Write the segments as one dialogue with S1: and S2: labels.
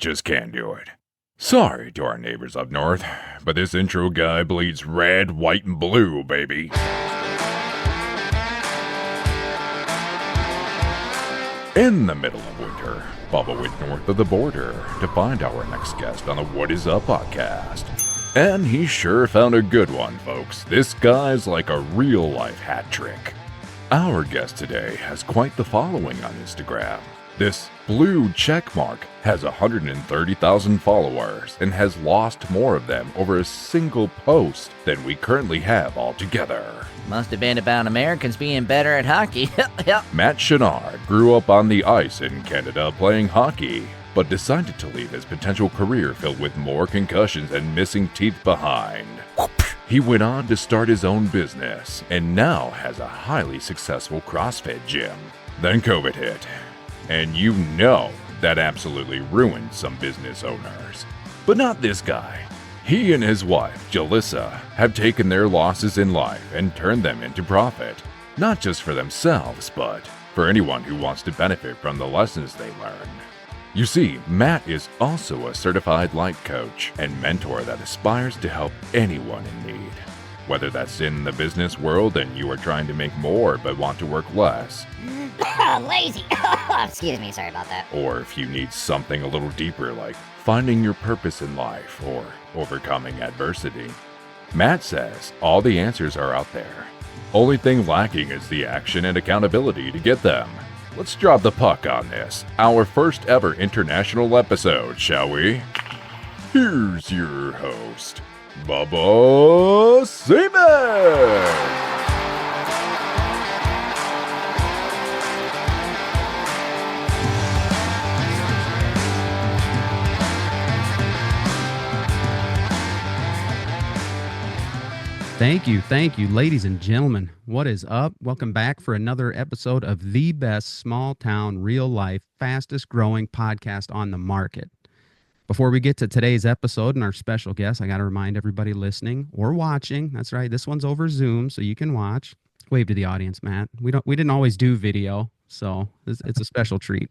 S1: just can't do it. Sorry to our neighbors up north, but this intro guy bleeds red, white, and blue, baby. In the middle of winter, Bubba went north of the border to find our next guest on the What Is Up podcast. And he sure found a good one, folks. This guy's like a real-life hat trick. Our guest today has quite the following on Instagram. This blue checkmark has 130,000 followers and has lost more of them over a single post than we currently have altogether.
S2: Must have been about Americans being better at hockey.
S1: Matt Chenard grew up on the ice in Canada playing hockey, but decided to leave his potential career filled with more concussions and missing teeth behind. He went on to start his own business and now has a highly successful CrossFit gym. Then COVID hit, and you know that absolutely ruined some business owners. But not this guy. He and his wife, Jalissa, have taken their losses in life and turned them into profit, not just for themselves, but for anyone who wants to benefit from the lessons they learn. You see, Matt is also a certified life coach and mentor that aspires to help anyone in need. Whether that's in the business world and you are trying to make more but want to work less.
S2: Lazy. Excuse me, sorry about that.
S1: Or if you need something a little deeper like finding your purpose in life or overcoming adversity. Matt says all the answers are out there. Only thing lacking is the action and accountability to get them. Let's drop the puck on this, our first ever international episode, shall we? Here's your host, Bubba Seaman!
S3: Thank you, ladies and gentlemen. What is up? Welcome back for another episode of the best small town, real life, fastest growing podcast on the market. Before we get to today's episode and our special guest, I got to remind everybody listening or watching. That's right. This one's over Zoom, so you can watch. Wave to the audience, Matt. We didn't always do video, so it's a special treat.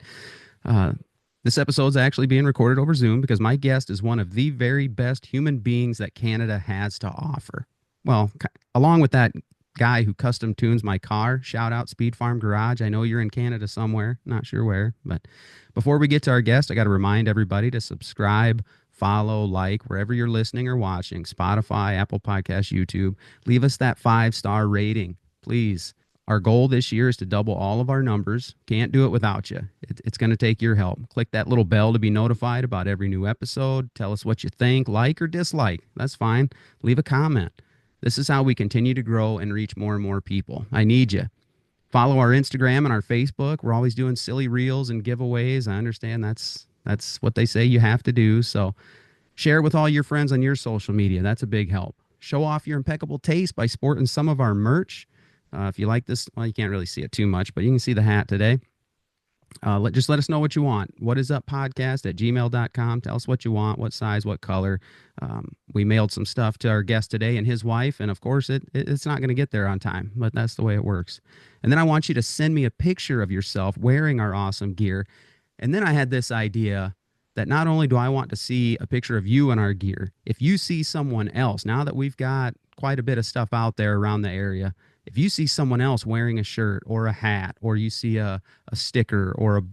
S3: This episode's actually being recorded over Zoom because my guest is one of the very best human beings that Canada has to offer. Well, along with that guy who custom tunes my car, shout out Speed Farm Garage. I know you're in Canada somewhere, not sure where. But before we get to our guest, I got to remind everybody to subscribe, follow, like, wherever you're listening or watching, Spotify, Apple Podcasts, YouTube. Leave us that 5-star rating, please. Our goal this year is to double all of our numbers. Can't do it without you. It's going to take your help. Click that little bell to be notified about every new episode. Tell us what you think, like or dislike. That's fine. Leave a comment. This is how we continue to grow and reach more and more people. I need you. Follow our Instagram and our Facebook. We're always doing silly reels and giveaways. I understand that's what they say you have to do. So share with all your friends on your social media. That's a big help. Show off your impeccable taste by sporting some of our merch. If you like this, well, you can't really see it too much, but you can see the hat today. Just let us know what you want. What is up podcast at gmail.com. Tell us what you want, what size, what color. We mailed some stuff to our guest today and his wife. And of course, it's not going to get there on time, but that's the way it works. And then I want you to send me a picture of yourself wearing our awesome gear. And then I had this idea that not only do I want to see a picture of you in our gear, if you see someone else, now that we've got quite a bit of stuff out there around the area, if you see someone else wearing a shirt or a hat, or you see a sticker or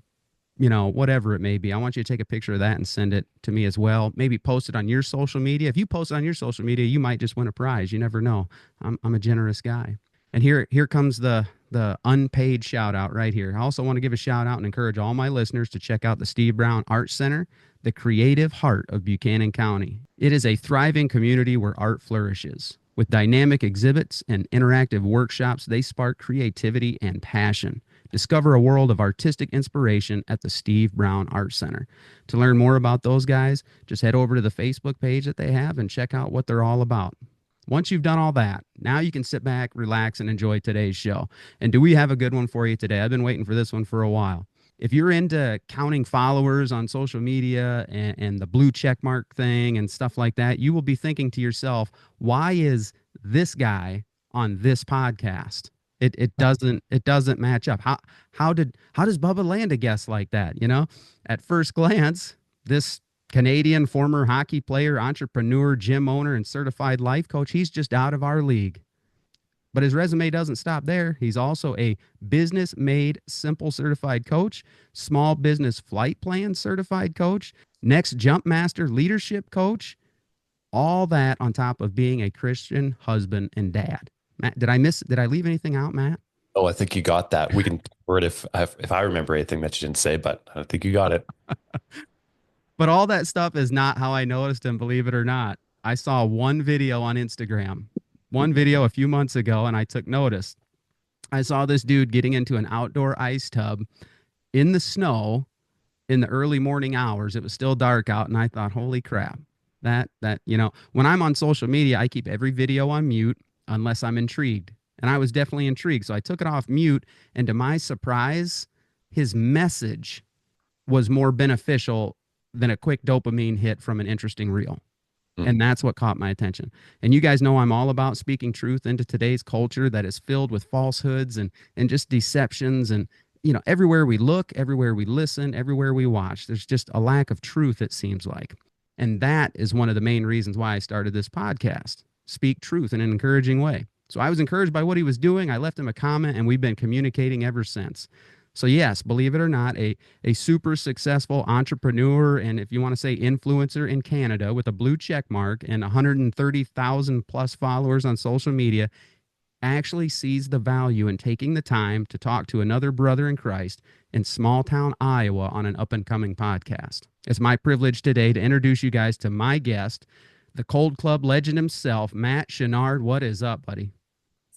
S3: whatever it may be, I want you to take a picture of that and send it to me as well. Maybe post it on your social media. If you post it on your social media, you might just win a prize. You never know. I'm a generous guy. And here comes the unpaid shout out right here. I also want to give a shout out and encourage all my listeners to check out the Steve Brown Art Center, the creative heart of Buchanan County. It is a thriving community where art flourishes. With dynamic exhibits and interactive workshops, they spark creativity and passion. Discover a world of artistic inspiration at the Steve Brown Art Center. To learn more about those guys, just head over to the Facebook page that they have and check out what they're all about. Once you've done all that, now you can sit back, relax, and enjoy today's show. And do we have a good one for you today? I've been waiting for this one for a while. If you're into counting followers on social media and the blue check mark thing and stuff like that, you will be thinking to yourself, why is this guy on this podcast? It doesn't match up. How does Bubba land a guest like that? At first glance, this Canadian former hockey player, entrepreneur, gym owner, and certified life coach. He's just out of our league. But his resume doesn't stop there. He's also a business made simple certified coach, small business flight plan certified coach, next jump master leadership coach, all that on top of being a Christian husband and dad. Matt, did I leave anything out, Matt?
S4: Oh, I think you got that. We can cover it if I remember anything that you didn't say, but I think you got it.
S3: But all that stuff is not how I noticed him, believe it or not. I saw one video on Instagram, one video a few months ago, and I took notice. I saw this dude getting into an outdoor ice tub in the snow in the early morning hours. It was still dark out, and I thought, holy crap. When I'm on social media, I keep every video on mute unless I'm intrigued. And I was definitely intrigued. So I took it off mute, and to my surprise, his message was more beneficial than a quick dopamine hit from an interesting reel. And that's what caught my attention. And you guys know I'm all about speaking truth into today's culture that is filled with falsehoods and just deceptions. And, everywhere we look, everywhere we listen, everywhere we watch, there's just a lack of truth, it seems like. And that is one of the main reasons why I started this podcast. Speak truth in an encouraging way. So I was encouraged by what he was doing. I left him a comment, and we've been communicating ever since. So yes, believe it or not, a super successful entrepreneur, and if you want to say influencer in Canada with a blue check mark and 130,000 plus followers on social media, actually sees the value in taking the time to talk to another brother in Christ in small town Iowa on an up and coming podcast. It's my privilege today to introduce you guys to my guest, the Cold Club legend himself, Matt Chenard. What is up, buddy?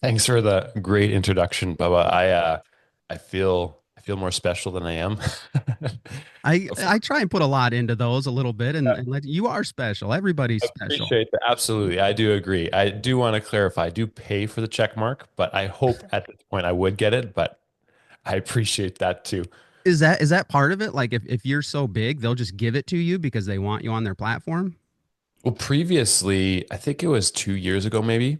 S4: Thanks for the great introduction, Bubba. I feel more special than I am.
S3: I try and put a lot into those a little bit, and let you are special. Everybody's
S4: I
S3: special.
S4: appreciate that. Absolutely. I do agree. I do want to clarify. I do pay for the check mark, but I hope at this point I would get it, but I appreciate that too.
S3: Is that part of it? Like if you're so big, they'll just give it to you because they want you on their platform?
S4: Well, previously, I think it was 2 years ago, maybe,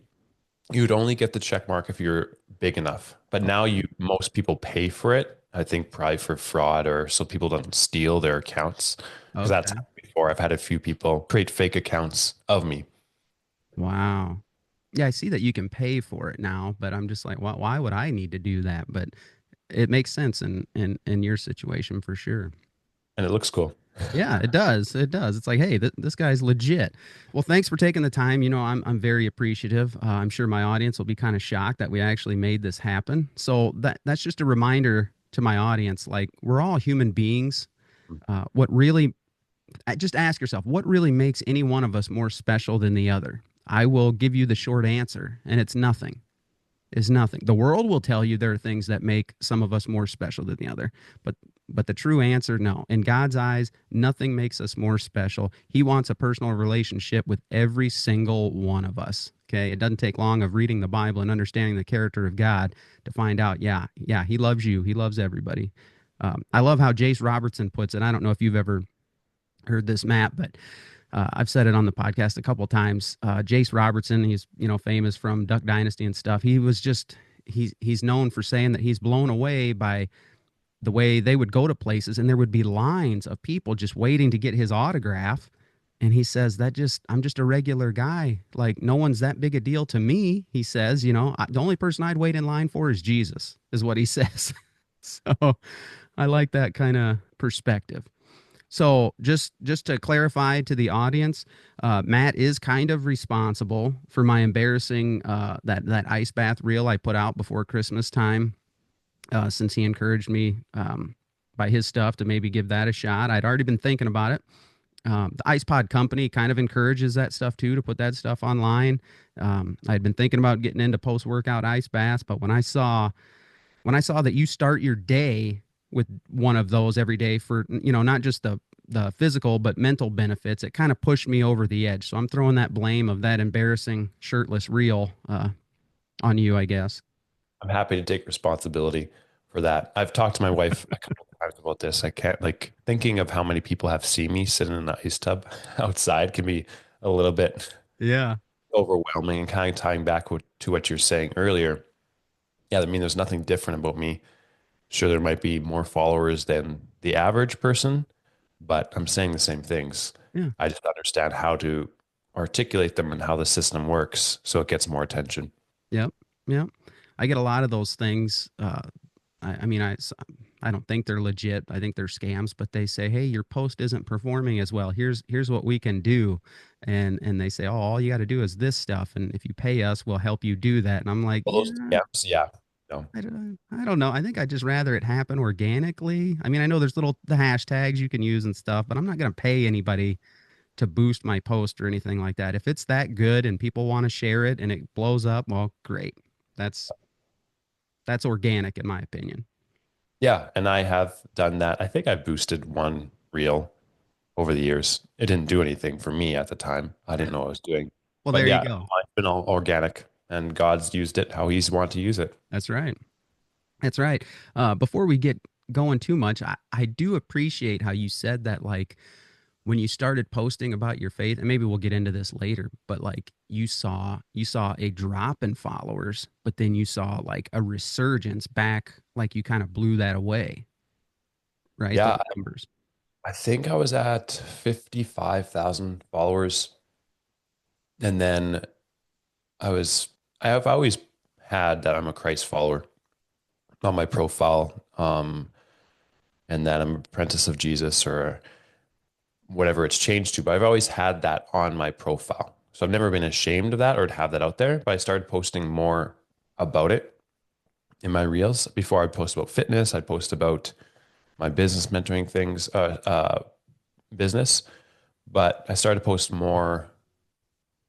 S4: you would only get the check mark if you're big enough. But now most people pay for it. I think probably for fraud or so people don't steal their accounts. Because that's
S3: Okay.
S4: happened before. I've had a few people create fake accounts of me.
S3: Wow. Yeah, I see that you can pay for it now, but I'm just like, why would I need to do that? But it makes sense in your situation for sure.
S4: And it looks cool.
S3: Yeah, it does. It does. It's like, hey, this guy's legit. Well, thanks for taking the time. I'm very appreciative. I'm sure my audience will be kind of shocked that we actually made this happen. So that's just a reminder to my audience. Like, we're all human beings. Just ask yourself, what really makes any one of us more special than the other? I will give you the short answer, and it's nothing. Is nothing. The world will tell you there are things that make some of us more special than the other, but the true answer, no. In God's eyes, nothing makes us more special. He wants a personal relationship with every single one of us. Okay, it doesn't take long of reading the Bible and understanding the character of God to find out. Yeah, He loves you. He loves everybody. I love how Jace Robertson puts it. I don't know if you've ever heard this, Matt, but I've said it on the podcast a couple of times. Jace Robertson, he's famous from Duck Dynasty and stuff. He's known for saying that he's blown away by the way they would go to places and there would be lines of people just waiting to get his autograph. And he says I'm just a regular guy. Like, no one's that big a deal to me. He says, the only person I'd wait in line for is Jesus, is what he says. So I like that kind of perspective. So just to clarify to the audience, Matt is kind of responsible for my embarrassing that ice bath reel I put out before Christmas time, since he encouraged me by his stuff to maybe give that a shot. I'd already been thinking about it. The Ice Pod company kind of encourages that stuff too, to put that stuff online. I'd been thinking about getting into post-workout ice baths, but when I saw that you start your day with one of those every day for, not just the physical, but mental benefits, it kind of pushed me over the edge. So I'm throwing that blame of that embarrassing shirtless reel on you, I guess.
S4: I'm happy to take responsibility for that. I've talked to my wife a couple of times about this. I can't, like, thinking of how many people have seen me sitting in the ice tub outside can be a little bit
S3: Yeah.
S4: overwhelming, and kind of tying back to what you're saying earlier. Yeah, I mean, there's nothing different about me. Sure, there might be more followers than the average person, but I'm saying the same things.
S3: Yeah.
S4: I just understand how to articulate them and how the system works so it gets more attention.
S3: Yep. Yep. I get a lot of those things. I mean, I don't think they're legit. I think they're scams, but they say, "Hey, your post isn't performing as well. Here's what we can do," and they say, "Oh, all you got to do is this stuff, and if you pay us, we'll help you do that." And I'm like,
S4: All those
S3: "Yeah,
S4: scams, yeah. No.
S3: I don't know. I think I just rather it happen organically. I mean, I know there's the hashtags you can use and stuff, but I'm not gonna pay anybody to boost my post or anything like that. If it's that good and people want to share it and it blows up, well, great. That's that's organic in my opinion."
S4: Yeah, and I have done that. I think I boosted one reel over the years. It didn't do anything for me at the time. I didn't know what I was doing.
S3: Well,
S4: But
S3: there you
S4: yeah,
S3: go.
S4: mine's been all organic and God's used it how he's want to use it.
S3: That's right. That's right. Before we get going too much, I do appreciate how you said that, like, when you started posting about your faith, and maybe we'll get into this later, but like you saw a drop in followers, but then you saw like a resurgence back, like you kind of blew that away, right? Those
S4: Yeah,
S3: numbers.
S4: I think I was at 55,000 followers. And then I have always had that I'm a Christ follower on my profile, and that I'm an apprentice of Jesus or whatever it's changed to. But I've always had that on my profile. So I've never been ashamed of that or to have that out there. But I started posting more about it in my reels. Before I'd post about fitness, I'd post about my business mentoring things, business. But I started to post more,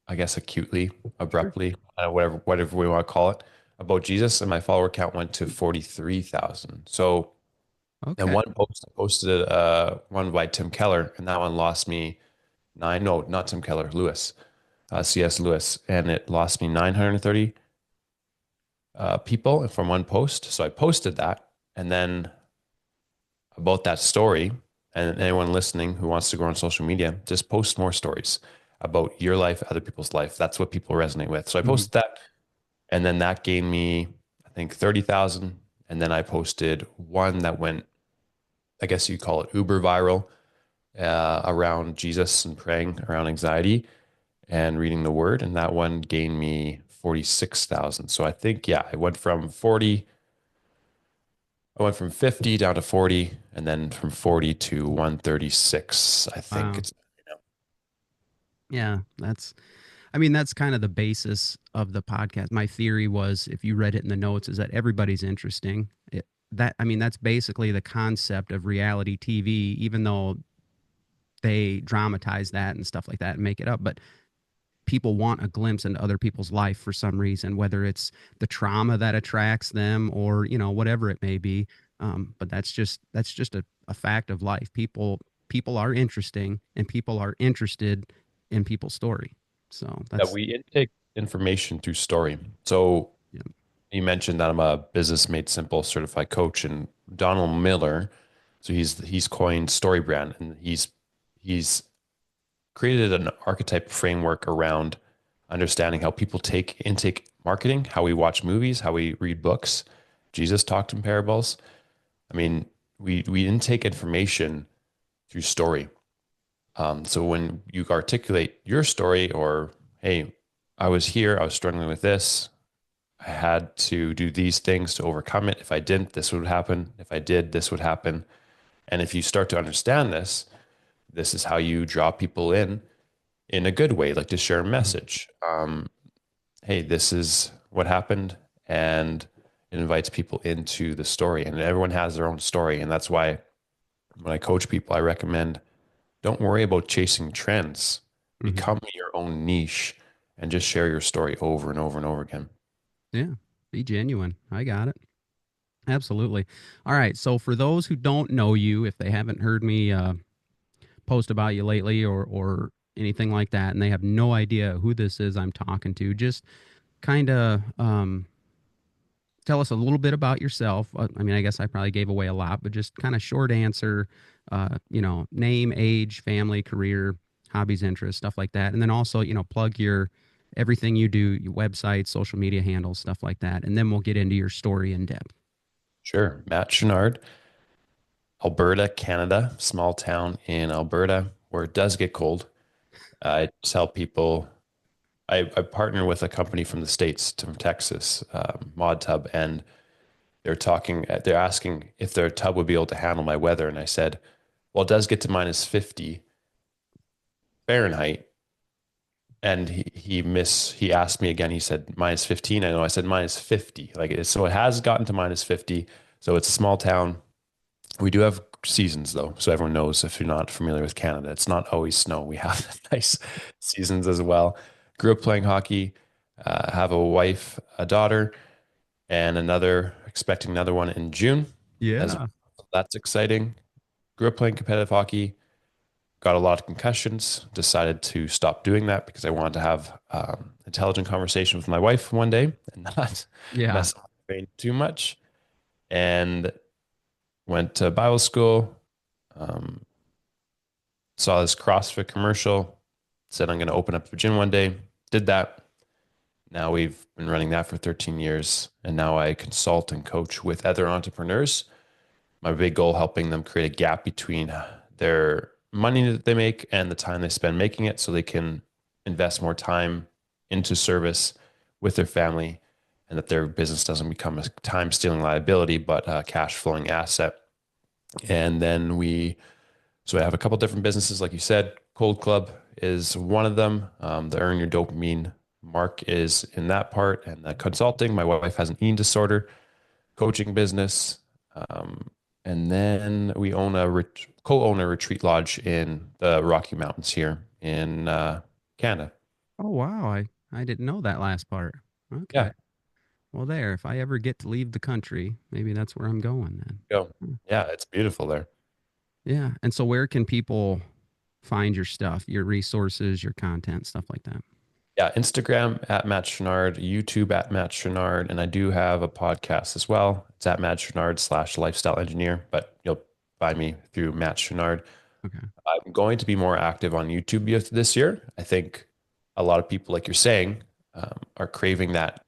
S4: I guess, acutely,
S3: Sure.
S4: abruptly, whatever we want to call it, about Jesus, and my follower count went to 43,000. So, and
S3: Okay.
S4: one post I posted one by Tim Keller, and that one lost me nine. No, not Tim Keller, Lewis, C.S. Lewis, and it lost me 930 people from one post. So I posted that, and then about that story. And anyone listening who wants to go on social media, just post more stories about your life, other people's life. That's what people resonate with. So I
S3: Hmm.
S4: posted that, and then that gained me, I think, 30,000. And then I posted one that went, I guess you call it uber viral, around Jesus and praying around anxiety and reading the word. And that one gained me 46,000. So I think, yeah, I went from 50 down to 40, and then from 40 to 136. I think
S3: Wow.
S4: it's,
S3: Yeah, I mean, that's kind of the basis of the podcast. My theory was, if you read it in the notes, is that everybody's interesting. I mean, that's basically the concept of reality TV, even though they dramatize that and stuff like that and make it up. But people want a glimpse into other people's life for some reason, whether it's the trauma that attracts them or, whatever it may be. But that's just a fact of life. People are interesting, and people are interested in people's story. So
S4: that
S3: that's,
S4: we intake information through story. So
S3: yeah.
S4: you mentioned that I'm a business made simple certified coach, and Donald Miller, so he's coined story brand, and he's created an archetype framework around understanding how people take intake marketing, how we watch movies, how we read books. Jesus talked in parables. I mean, we intake information through story. So when you articulate your story, or hey, I was here, I was struggling with this, I had to do these things to overcome it. If I didn't, this would happen. If I did, this would happen. And if you start to understand this, this is how you draw people in a good way, like to share a
S3: Mhm.
S4: message. Hey, this is what happened, and it invites people into the story. And everyone has their own story, and that's why when I coach people, I recommend don't worry about chasing trends.
S3: Mhm.
S4: Become your own niche and just share your story over and over and over again.
S3: Yeah. Be genuine. I got it. Absolutely. All right. So for those who don't know you, if they haven't heard me post about you lately or anything like that, and they have no idea who this is I'm talking to, just kind of tell us a little bit about yourself. I mean, I guess I probably gave away a lot, but just kind of short answer, name, age, family, career, hobbies, interests, stuff like that. And then also, plug your everything you do, your website, social media handles, stuff like that. And then we'll get into your story in depth.
S4: Sure. Matt Chenard, Alberta, Canada, small town in Alberta. where it does get cold, I tell people I partner with a company from the States, from Texas, Mod Tub, and they're asking if their tub would be able to handle my weather. And I said, well, it does get to minus 50 Fahrenheit. And he asked me again, he said minus 15. I know I said minus 50. So it has gotten to minus 50. So it's a small town. We do have seasons though. So everyone knows if you're not familiar with Canada, it's not always snow. We have nice seasons as well. Grew up playing hockey, have a wife, a daughter, and expecting another one in June. As
S3: Yeah.
S4: that's exciting. Grew up playing competitive hockey, got a lot of concussions, decided to stop doing that because I wanted to have intelligent conversation with my wife one day and not
S3: Yeah.
S4: mess up my brain too much. And went to Bible school, um, saw this CrossFit commercial, said I'm going to open up a gym one day, did that. Now we've been running that for 13 years, and now I consult and coach with other entrepreneurs. My big goal, helping them create a gap between their money that they make and the time they spend making it so they can invest more time into service with their family and that their business doesn't become a time stealing liability, but a cash flowing asset. And then so I have a couple different businesses, like you said. Cold Club is one of them. The Earn Your Dopamine mark is in that part, and the consulting. My wife has an eating disorder coaching business. Um, and then we co-own a retreat lodge in the Rocky Mountains here in Canada.
S3: Oh wow, I didn't know that last part. Okay.
S4: Yeah,
S3: Well, there. If I ever get to leave the country, maybe that's where I'm going then.
S4: go.
S3: Hmm.
S4: Yeah, it's beautiful there.
S3: Yeah. And so, where can people find your stuff, your resources, your content, stuff like that?
S4: Yeah, Instagram at Matt Chenard, YouTube at Matt Chenard, and I do have a podcast as well. It's at Matt Chenard / lifestyle engineer, but you'll find me through Matt Chenard.
S3: Okay.
S4: I'm going to be more active on YouTube this year. I think a lot of people, like you're saying, are craving that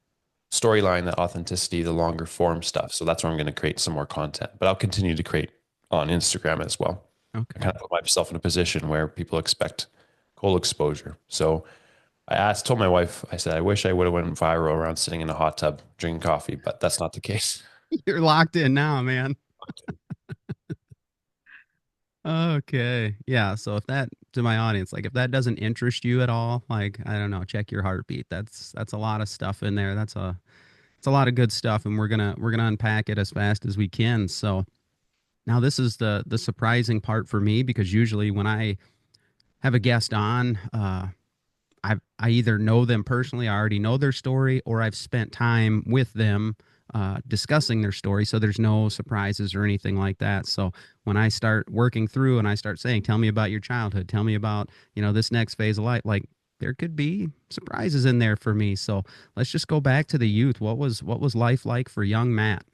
S4: storyline, that authenticity, the longer form stuff. So that's where I'm going to create some more content, but I'll continue to create on Instagram as well. I
S3: Okay.
S4: kind of put myself in a position where people expect cold exposure. So told my wife, I said, I wish I would have went viral around sitting in a hot tub drinking coffee, but that's not the case.
S3: You're locked in now, man. Okay. Yeah. So if that to my audience, like if that doesn't interest you at all, like I don't know, check your heartbeat. That's a lot of stuff in there. It's a lot of good stuff, and we're gonna unpack it as fast as we can. So now this is the surprising part for me because usually when I have a guest on, I either know them personally, I already know their story, or I've spent time with them discussing their story. So there's no surprises or anything like that. So when I start working through and I start saying, "Tell me about your childhood. Tell me about this next phase of life," like there could be surprises in there for me. So let's just go back to the youth. What was life like for young Matt?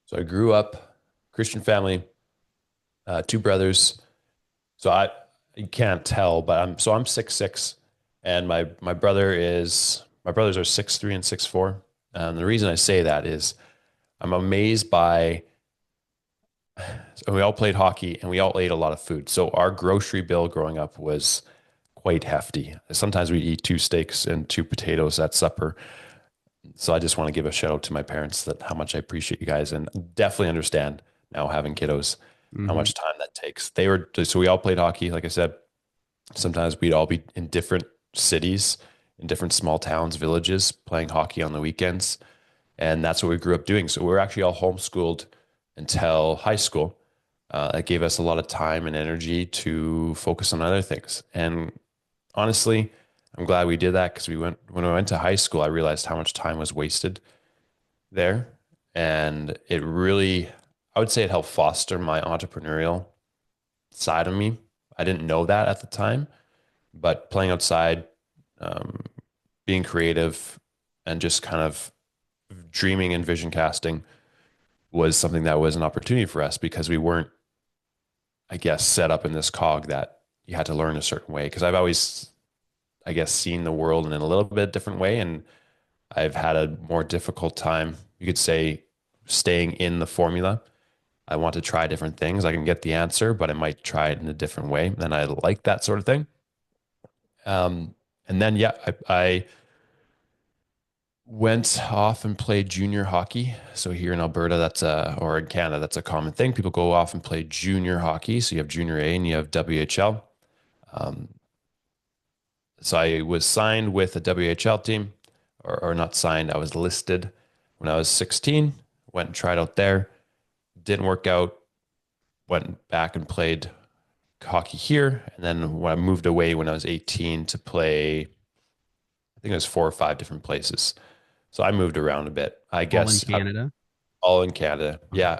S4: So I grew up Christian family, two brothers. So you can't tell, but I'm 6'6", and my brothers are 6'3" and 6'4". And the reason I say that is I'm amazed by, so we all played hockey and we all ate a lot of food. So our grocery bill growing up was quite hefty. Sometimes we'd eat two steaks and two potatoes at supper. So I just want to give a shout out to my parents that how much I appreciate you guys and definitely understand now having kiddos, how
S3: Hmm.
S4: much time that takes. So we all played hockey. Like I said, sometimes we'd all be in different cities, in different small towns, villages, playing hockey on the weekends. And that's what we grew up doing. So we were actually all homeschooled until high school. It gave us a lot of time and energy to focus on other things. And honestly, I'm glad we did that because when I went to high school, I realized how much time was wasted there. And I would say it helped foster my entrepreneurial side of me. I didn't know that at the time, but playing outside, um, being creative, and just kind of dreaming and vision casting was something that was an opportunity for us because we weren't, I guess, set up in this cog that you had to learn a certain way. Because I've always, I guess, seen the world in a little bit different way, and I've had a more difficult time, you could say, staying in the formula I want to try different things. I can get the answer, but I might try it in a different way. And I like that sort of thing. And then, yeah, I went off and played junior hockey. So here in Alberta, or in Canada, that's a common thing. People go off and play junior hockey. So you have junior A and you have WHL. Um, so I was signed with a WHL team, or not signed. I was listed when I was 16. Went and tried out there. Didn't work out. Went back and played hockey here. And then when I moved away when I was 18 to play, I think it was 4 or 5 different places. So I moved around a bit. I
S3: All in
S4: guess
S3: Canada.
S4: all in Canada.
S3: Okay.
S4: Yeah,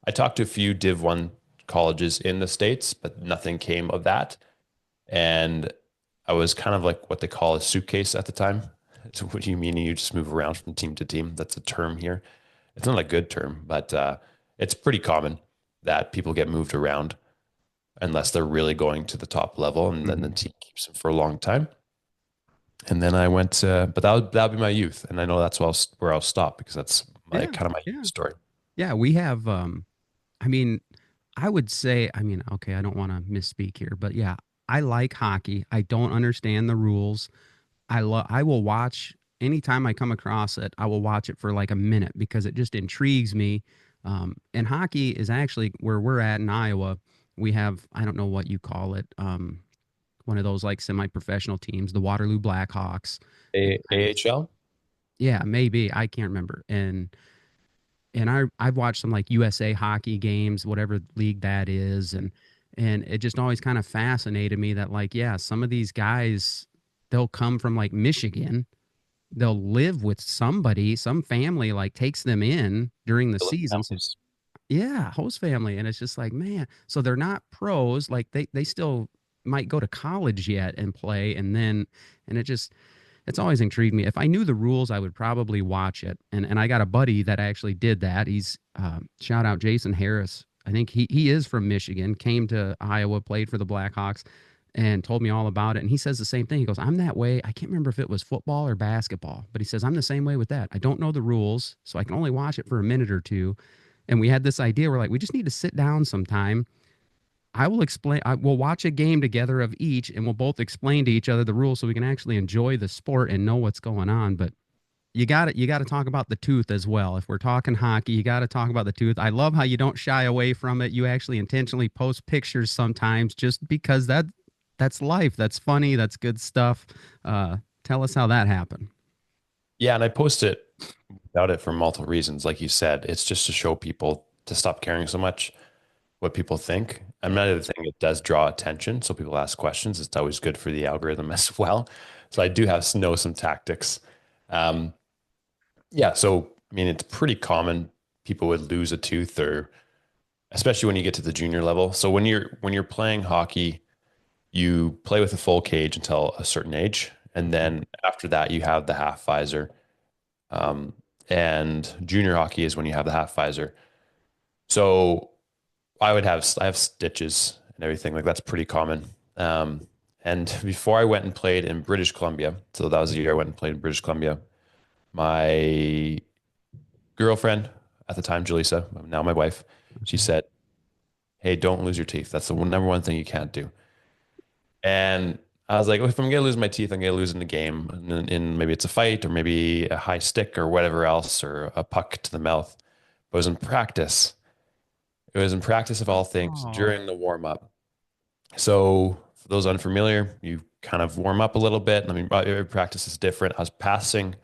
S4: I talked to a few Div 1 colleges in the States, but nothing came of that. And I was kind of like what they call a suitcase at the time. So what do you mean you just move around from team to team? That's a term here. It's not a good term, but it's pretty common that people get moved around unless they're really going to the top level, and then the
S3: Mhm.
S4: team keeps them for a long time. And then I went, but that would be my youth, and I know that's where I'll stop because that's my
S3: Yeah.
S4: kind of my youth
S3: Yeah.
S4: story.
S3: Yeah. We have, I mean, I would say, I mean, okay, I don't want to misspeak here, but yeah, I like hockey. I don't understand the rules. I will watch anytime I come across it, I will watch it for like a minute because it just intrigues me. And hockey is actually where we're at in Iowa. We have, I don't know what you call it, one of those like semi-professional teams, the Waterloo Blackhawks.
S4: AHL?
S3: Yeah, maybe I can't remember. And I've watched some like USA hockey games, whatever league that is, and it just always kind of fascinated me that like yeah, some of these guys they'll come from like Michigan, they'll live with somebody, some family like takes them in during the seasons. Yeah, host family, and it's just like man, so they're not pros, like they still might go to college yet and play, and it just it's always intrigued me. If I knew the rules, I would probably watch it. And I got a buddy that actually did that. He's shout out Jason Harris. I think he is from Michigan, came to Iowa, played for the Blackhawks, and told me all about it. And he says the same thing. He goes, I'm that way. I can't remember if it was football or basketball, but he says, I'm the same way with that. I don't know the rules, so I can only watch it for a minute or two. And we had this idea. We're like, we just need to sit down sometime. I will explain. We'll watch a game together of each, and we'll both explain to each other the rules so we can actually enjoy the sport and know what's going on. But you got to talk about the tooth as well. If we're talking hockey, you got to talk about the tooth. I love how you don't shy away from it. You actually intentionally post pictures sometimes, just because that's life. That's funny. That's good stuff. Tell us how that happened.
S4: Yeah, and I post it about it for multiple reasons. Like you said, it's just to show people to stop caring so much what people think. Another thing, it does draw attention. So people ask questions. It's always good for the algorithm as well. So I do have know some tactics. Um, yeah, so I mean, it's pretty common people would lose a tooth, or especially when you get to the junior level. So when you're playing hockey, you play with a full cage until a certain age, and then after that, you have the half visor. Um, and junior hockey is when you have the half visor. So I have stitches and everything like that's pretty common. And before I went and played in British Columbia, so that was the year I went and played in British Columbia. My girlfriend at the time, Julissa, now my wife, she said, "Hey, don't lose your teeth. That's the number one thing you can't do." And I was like, well, if I'm gonna lose my teeth, I'm gonna lose in the game, in maybe it's a fight or maybe a high stick or whatever else, or a puck to the mouth. But it was in practice. It was in practice of all things
S3: Oh,
S4: during the warm up. So for those unfamiliar, you kind of warm up a little bit. I mean, every practice is different. I was passing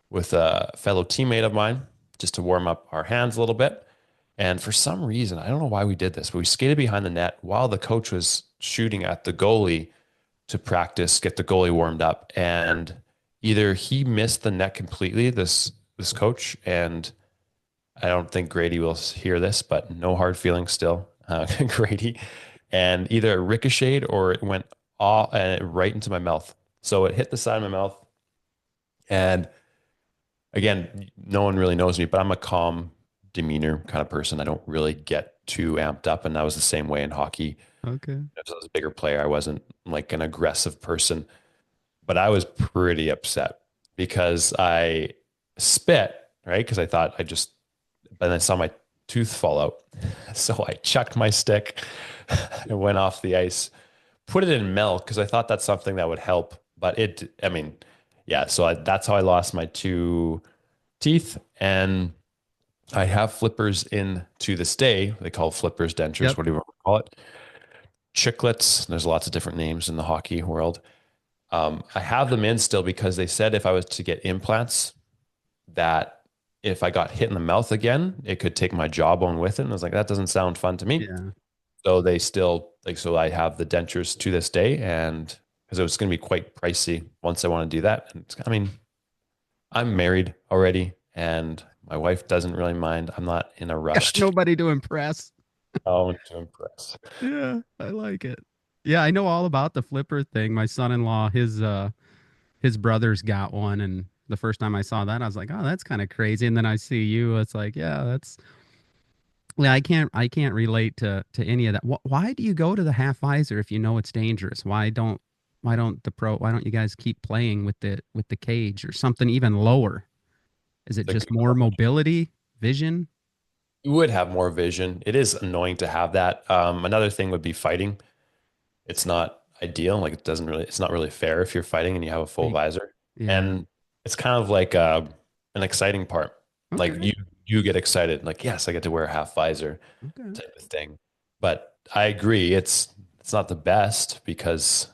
S4: with a fellow teammate of mine just to warm up our hands a little bit. And for some reason, I don't know why we did this, but we skated behind the net while the coach was shooting at the goalie to practice, get the goalie warmed up. And either he missed the net completely, this coach, and I don't think Grady will hear this, but no hard feelings still, Grady. And either it ricocheted or it went all right into my mouth. So it hit the side of my mouth. And again, no one really knows me, but I'm a calm demeanor kind of person. I don't really get too amped up. And that was the same way in hockey.
S3: okay.
S4: As I was a bigger player, I wasn't like an aggressive person, but I was pretty upset because I spit, right? Because I thought I just, but then I saw tooth fall out. So I chucked my stick and went off the ice, put it in milk because I thought that's something that would help. But I mean, yeah, so that's how I lost my two teeth. And I have flippers in to this day. They call flippers dentures.
S3: Yep.
S4: What do you want to call it? Chiclets. There's lots of different names in the hockey world. I have them in still because they said if I was to get implants, that if I got hit in the mouth again, it could take my jawbone with it. And I was like, that doesn't sound fun to me.
S3: Yeah.
S4: So they still like, so I have the dentures to this day, and because it was going to be quite pricey once I want to do that. And I mean, I'm married already, and my wife doesn't really mind. I'm not in a rush
S3: Got nobody to impress.
S4: to impress.
S3: Yeah, I like it. Yeah, I know all about the flipper thing. My son-in-law, his brother's got one, and the first time I saw that, I was like, "Oh, that's kind of crazy." And then I see you, it's like, "Yeah, that's." Yeah, I can't relate to any of that. Why do you go to the half visor if you know it's dangerous? Why don't you guys keep playing with the cage or something even lower? Is it
S4: Like,
S3: just more mobility, vision?
S4: you would have more vision. It is annoying to have that. Another thing would be fighting. It's not ideal. Like it's not really fair if you're fighting and you have a full
S3: Right.
S4: visor.
S3: Yeah.
S4: And it's kind of like an exciting part. Like
S3: Okay.
S4: you get excited, like, yes, I get to wear a half visor
S3: Okay.
S4: type of thing. But I agree, it's not the best because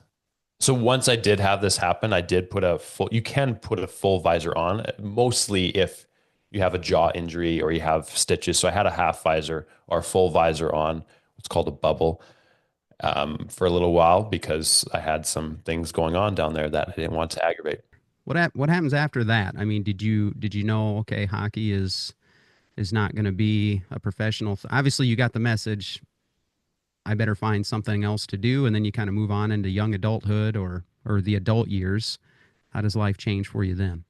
S4: so once I did have this happen, I did put you can put a full visor on, mostly if you have a jaw injury or you have stitches. So I had a half visor or full visor on, what's called a bubble, for a little while because I had some things going on down there that I didn't want to aggravate.
S3: What happens after that? I mean, did you know, okay, hockey is not going to be a professional obviously you got the message, I better find something else to do, and then you kind of move on into young adulthood or the adult years. How does life change for you then?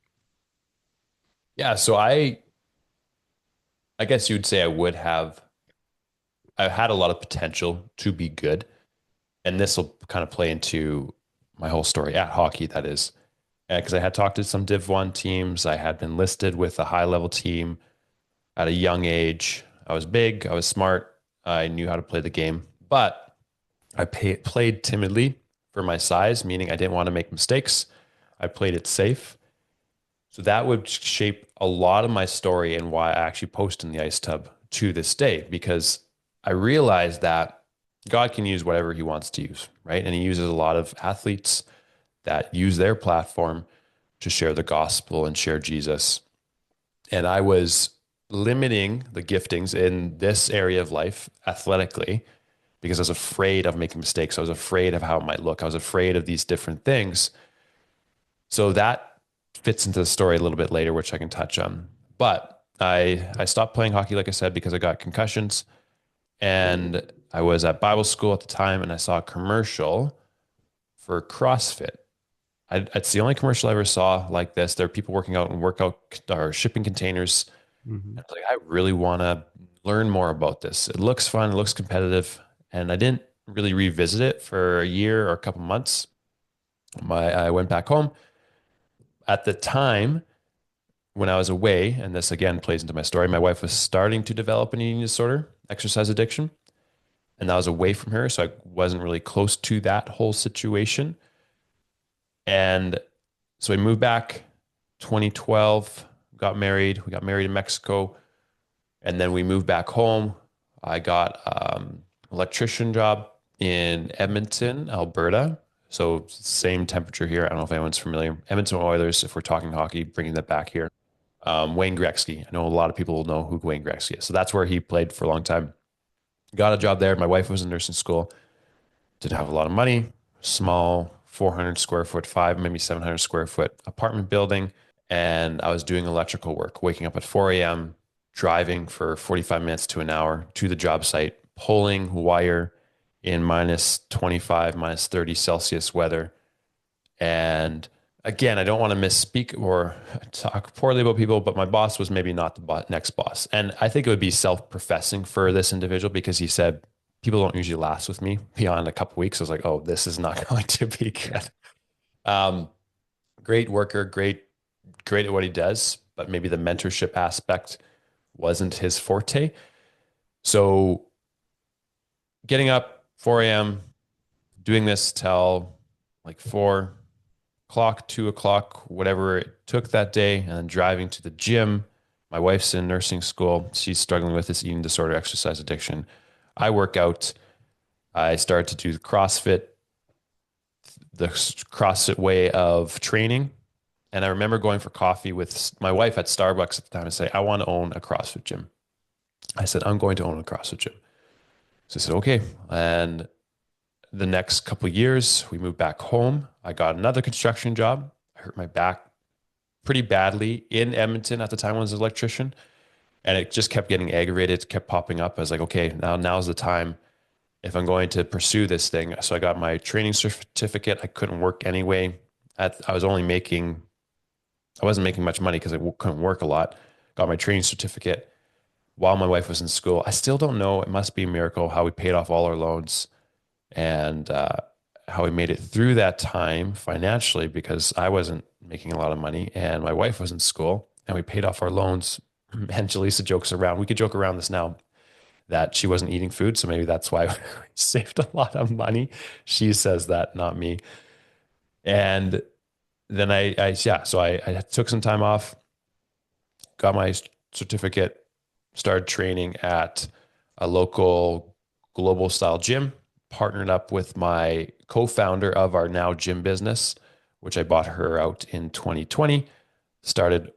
S4: Yeah, so I guess you'd say I had a lot of potential to be good. And this will kind of play into my whole story at hockey, that is. Because I had talked to some Div 1 teams. I had been listed with a high level team at a young age. I was big, I was smart, I knew how to play the game, but played timidly for my size, meaning I didn't want to make mistakes. I played it safe. So that would shape a lot of my story and why I actually post in the ice tub to this day, because I realized that God can use whatever he wants to use, right? And he uses a lot of athletes that use their platform to share the gospel and share Jesus. And I was limiting the giftings in this area of life athletically because I was afraid of making mistakes. I was afraid of how it might look. I was afraid of these different things. So that fits into the story a little bit later, which I can touch on. But I stopped playing hockey, like I said, because I got concussions. And I was at Bible school at the time and I saw a commercial for CrossFit. It's the only commercial I ever saw like this. There are people working out and workout or shipping containers.
S3: Hmm.
S4: I was like, I really want to learn more about this. It looks fun. It looks competitive. And I didn't really revisit it for a year or a couple months. I went back home. At the time, when I was away, and this again plays into my story, my wife was starting to develop an eating disorder, exercise addiction, and I was away from her. So I wasn't really close to that whole situation. And so we moved back 2012, got married. We got married in Mexico. And then we moved back home. I got electrician job in Edmonton, Alberta. So same temperature here. I don't know if anyone's familiar. Edmonton Oilers, if we're talking hockey, bringing that back here. Wayne Gretzky. I know a lot of people will know who Wayne Gretzky is. So that's where he played for a long time. Got a job there. My wife was in nursing school. Didn't have a lot of money. Small 400 square foot, maybe 700 square foot apartment building. And I was doing electrical work, waking up at 4 a.m., driving for 45 minutes to an hour to the job site, pulling wire in minus 25, minus 30 Celsius weather. And again, I don't want to misspeak or talk poorly about people, but my boss was maybe not the next boss. And I think it would be self-professing for this individual because he said, people don't usually last with me beyond a couple of weeks. I was like, oh, this is not going to be good. Um, Great worker, great at what he does, but maybe the mentorship aspect wasn't his forte. So getting up 4 a.m., doing this till like 4 o'clock, 2 o'clock, whatever it took that day, and then driving to the gym. My wife's in nursing school. She's struggling with this eating disorder, exercise addiction. I work out. I started to do the CrossFit way of training. And I remember going for coffee with my wife at Starbucks at the time and say, I want to own a CrossFit gym. I said, I'm going to own a CrossFit gym. So I said, okay. And the next couple of years, we moved back home. I got another construction job. I hurt my back pretty badly in Edmonton at the time. I was an electrician, and it just kept getting aggravated, kept popping up. I was like, okay, now's the time if I'm going to pursue this thing. So I got my training certificate. I couldn't work anyway. I wasn't making much money because I couldn't work a lot. Got my training certificate while my wife was in school. I still don't know. It must be a miracle how we paid off all our loans and how we made it through that time financially, because I wasn't making a lot of money and my wife was in school, and we paid off our loans. And Jaleesa jokes around. We could joke around this now that she wasn't eating food. So maybe that's why we saved a lot of money. She says that, not me. And then I took some time off, got my certificate, started training at a local global style gym, partnered up with my co-founder of our now gym business, which I bought her out in 2020, started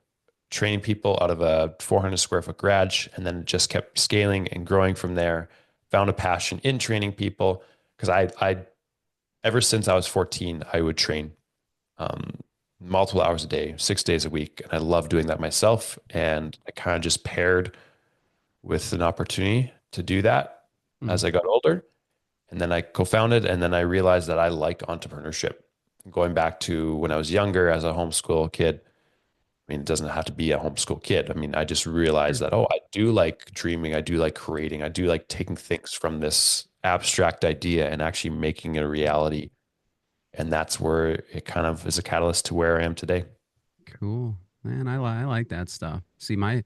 S4: training people out of a 400 square foot garage, and then just kept scaling and growing from there. Found a passion in training people because I ever since I was 14, I would train multiple hours a day, 6 days a week. And I love doing that myself. And I kind of just paired with an opportunity to do that as I got older. And then I co-founded, and then I realized that I like entrepreneurship. Going back to when I was younger as a homeschool kid, I mean, it doesn't have to be a homeschool kid. I mean, I just realized that, oh, I do like dreaming. I do like creating. I do like taking things from this abstract idea and actually making it a reality. And that's where it kind of is a catalyst to where I am today.
S3: Cool, man. I like that stuff. See, my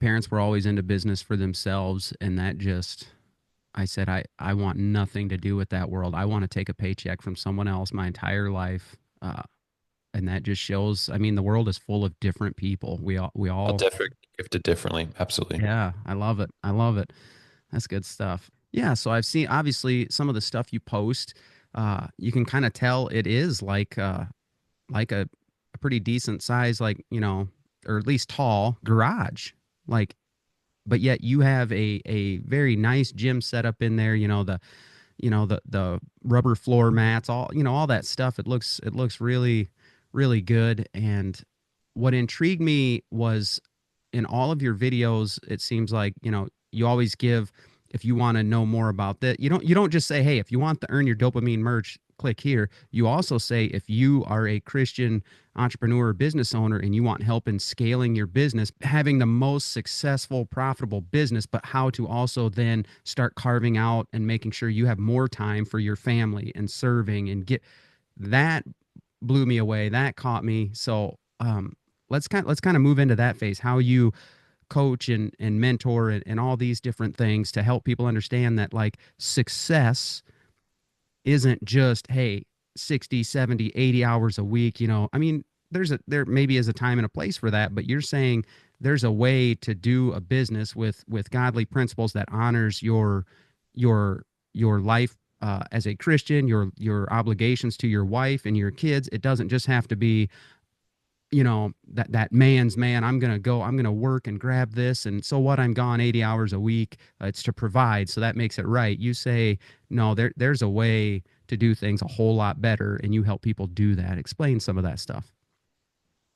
S3: parents were always into business for themselves, and that just I said I want nothing to do with that world. I want to take a paycheck from someone else my entire life. And that just shows, I mean, the world is full of different people. We
S4: All
S3: all
S4: different, gifted differently. Absolutely.
S3: Yeah, I love it. I love it. That's good stuff. Yeah, so I've seen obviously some of the stuff you post. You can kind of tell it is like a pretty decent size, like, or at least tall garage. Like, but yet you have a very nice gym set up in there. The rubber floor mats, all that stuff. It looks really really good. And what intrigued me was in all of your videos, it seems like, you always give, if you want to know more about that, you don't just say, hey, if you want to earn your dopamine merch, click here. You also say, if you are a Christian entrepreneur or business owner and you want help in scaling your business, having the most successful, profitable business, but how to also then start carving out and making sure you have more time for your family and serving and get that blew me away. That caught me. So let's kind of move into that phase. How you coach and mentor and all these different things to help people understand that, like, success isn't just, hey, 60, 70, 80 hours a week. I mean, there maybe is a time and a place for that, but you're saying there's a way to do a business with godly principles that honors your life as a Christian, your obligations to your wife and your kids. It doesn't just have to be, that man's man. I'm gonna work and grab this, and so what? I'm gone 80 hours a week. It's to provide, so that makes it right. You say no. There's a way to do things a whole lot better, and you help people do that. Explain some of that stuff.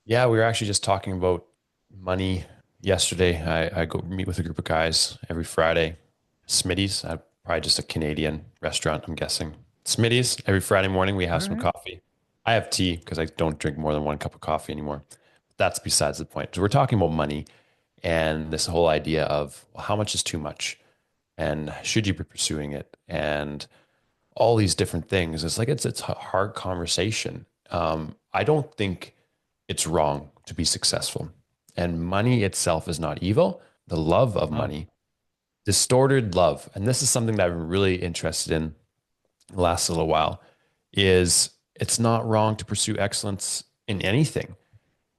S4: Yeah, we were actually just talking about money yesterday. I go meet with a group of guys every Friday. Smitty's, probably just a Canadian restaurant, I'm guessing. Smitty's, every Friday morning we have
S3: All
S4: some
S3: right.
S4: coffee. I have tea because I don't drink more than one cup of coffee anymore. That's besides the point. So we're talking about money and this whole idea of, well, how much is too much, and should you be pursuing it, and all these different things. It's like it's a hard conversation. I don't think it's wrong to be successful, and money itself is not evil. The love of
S3: Oh,
S4: money distorted love. And this is something that I'm really interested in the last little while is it's not wrong to pursue excellence in anything,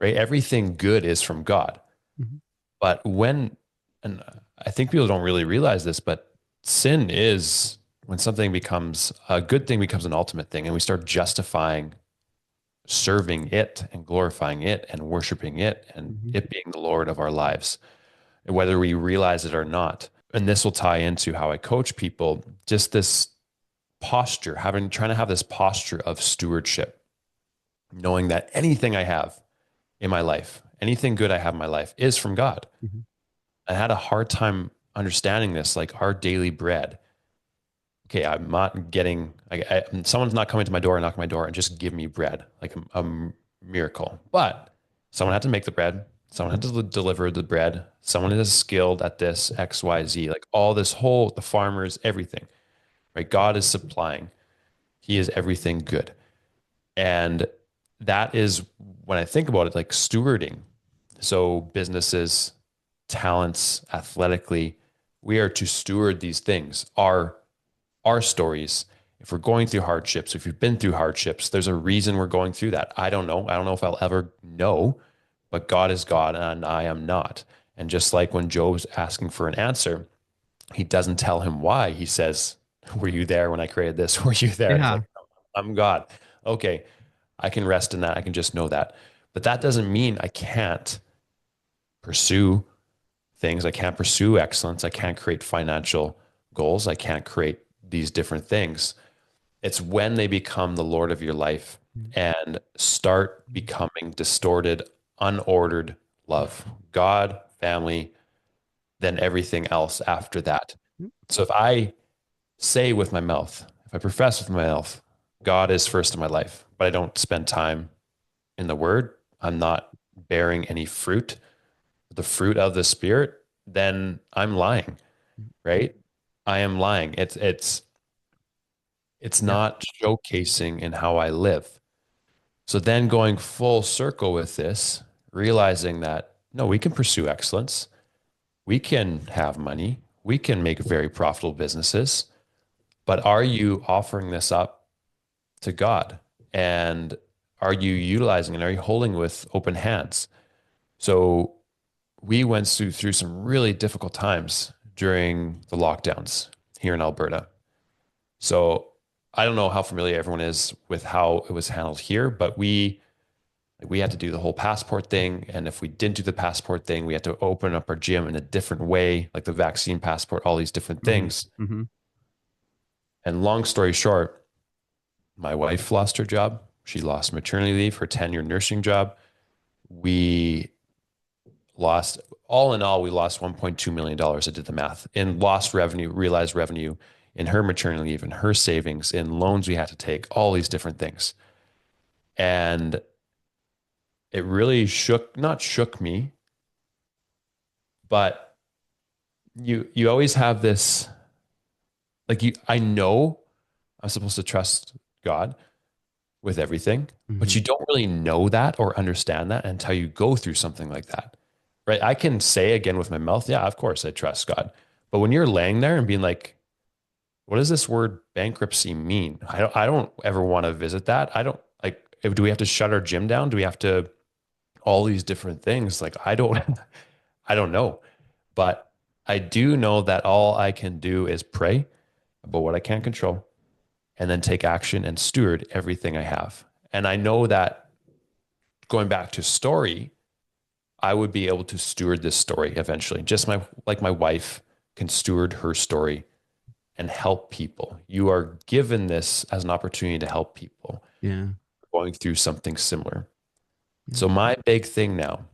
S4: right? Everything good is from God.
S3: Mhm.
S4: But and I think people don't really realize this, but sin is when something becomes a good thing becomes an ultimate thing and we start justifying serving it and glorifying it and worshiping it and
S3: Mhm.
S4: it being the Lord of our lives, whether we realize it or not. And this will tie into how I coach people, just this posture, trying to have this posture of stewardship, knowing that anything I have in my life, anything good I have in my life is from God.
S3: Mhm.
S4: I had a hard time understanding this, like our daily bread. Okay, I'm not getting, someone's not coming to my door and knocking my door and just give me bread, like a miracle. But someone had to make the bread. Someone had to deliver the bread. Someone is skilled at this X, Y, Z, like all this whole, the farmers, everything, right? God is supplying. He is everything good. And that is when I think about it, like stewarding. So businesses, talents, athletically, we are to steward these things. Our stories. If we're going through hardships, if you've been through hardships, there's a reason we're going through that. I don't know. I don't know if I'll ever know, but God is God and I am not. And just like when Job's asking for an answer, he doesn't tell him why. He says, were you there when I created this? Were you there? And he's
S3: Yeah.
S4: like, I'm God. Okay, I can rest in that. I can just know that. But that doesn't mean I can't pursue things. I can't pursue excellence. I can't create financial goals. I can't create these different things. It's when they become the Lord of your life and start becoming distorted, unordered love. God, family, then everything else after that. So if I say with my mouth, if I profess with my mouth, God is first in my life, but I don't spend time in the word, I'm not bearing any fruit, the fruit of the spirit, then I'm lying, right? I am lying. It's
S3: Yep.
S4: not showcasing in how I live. So then going full circle with this, realizing that no, we can pursue excellence. We can have money. We can make very profitable businesses. But are you offering this up to God? And are you utilizing it? Are you holding with open hands? So we went through some really difficult times during the lockdowns here in Alberta. So I don't know how familiar everyone is with how it was handled here, but we had to do the whole passport thing. And if we didn't do the passport thing, we had to open up our gym in a different way, like the vaccine passport, all these different
S3: Mm-hmm.
S4: things.
S3: Mm-hmm.
S4: And long story short, my wife lost her job. She lost maternity leave, her 10-year nursing job. We lost, all in all, we lost $1.2 million. I did the math in lost revenue, realized revenue in her maternity leave, in her savings, in loans we had to take, all these different things. And it really not shook me, but you always have this, like I know I'm supposed to trust God with everything, but
S3: Mm-hmm.
S4: you don't really know that or understand that until you go through something like that. Right? I can say again with my mouth, yeah, of course I trust God. But when you're laying there and being like, what does this word bankruptcy mean? I don't ever want to visit that. I don't like do we have to shut our gym down? Do we have to all these different things? Like I don't I don't know. But I do know that all I can do is pray about what I can't control and then take action and steward everything I have. And I know that going back to story, I would be able to steward this story eventually. Just my wife can steward her story and help people. You are given this as an opportunity to help people
S3: Yeah.
S4: going through something similar.
S3: Yeah.
S4: So my big thing now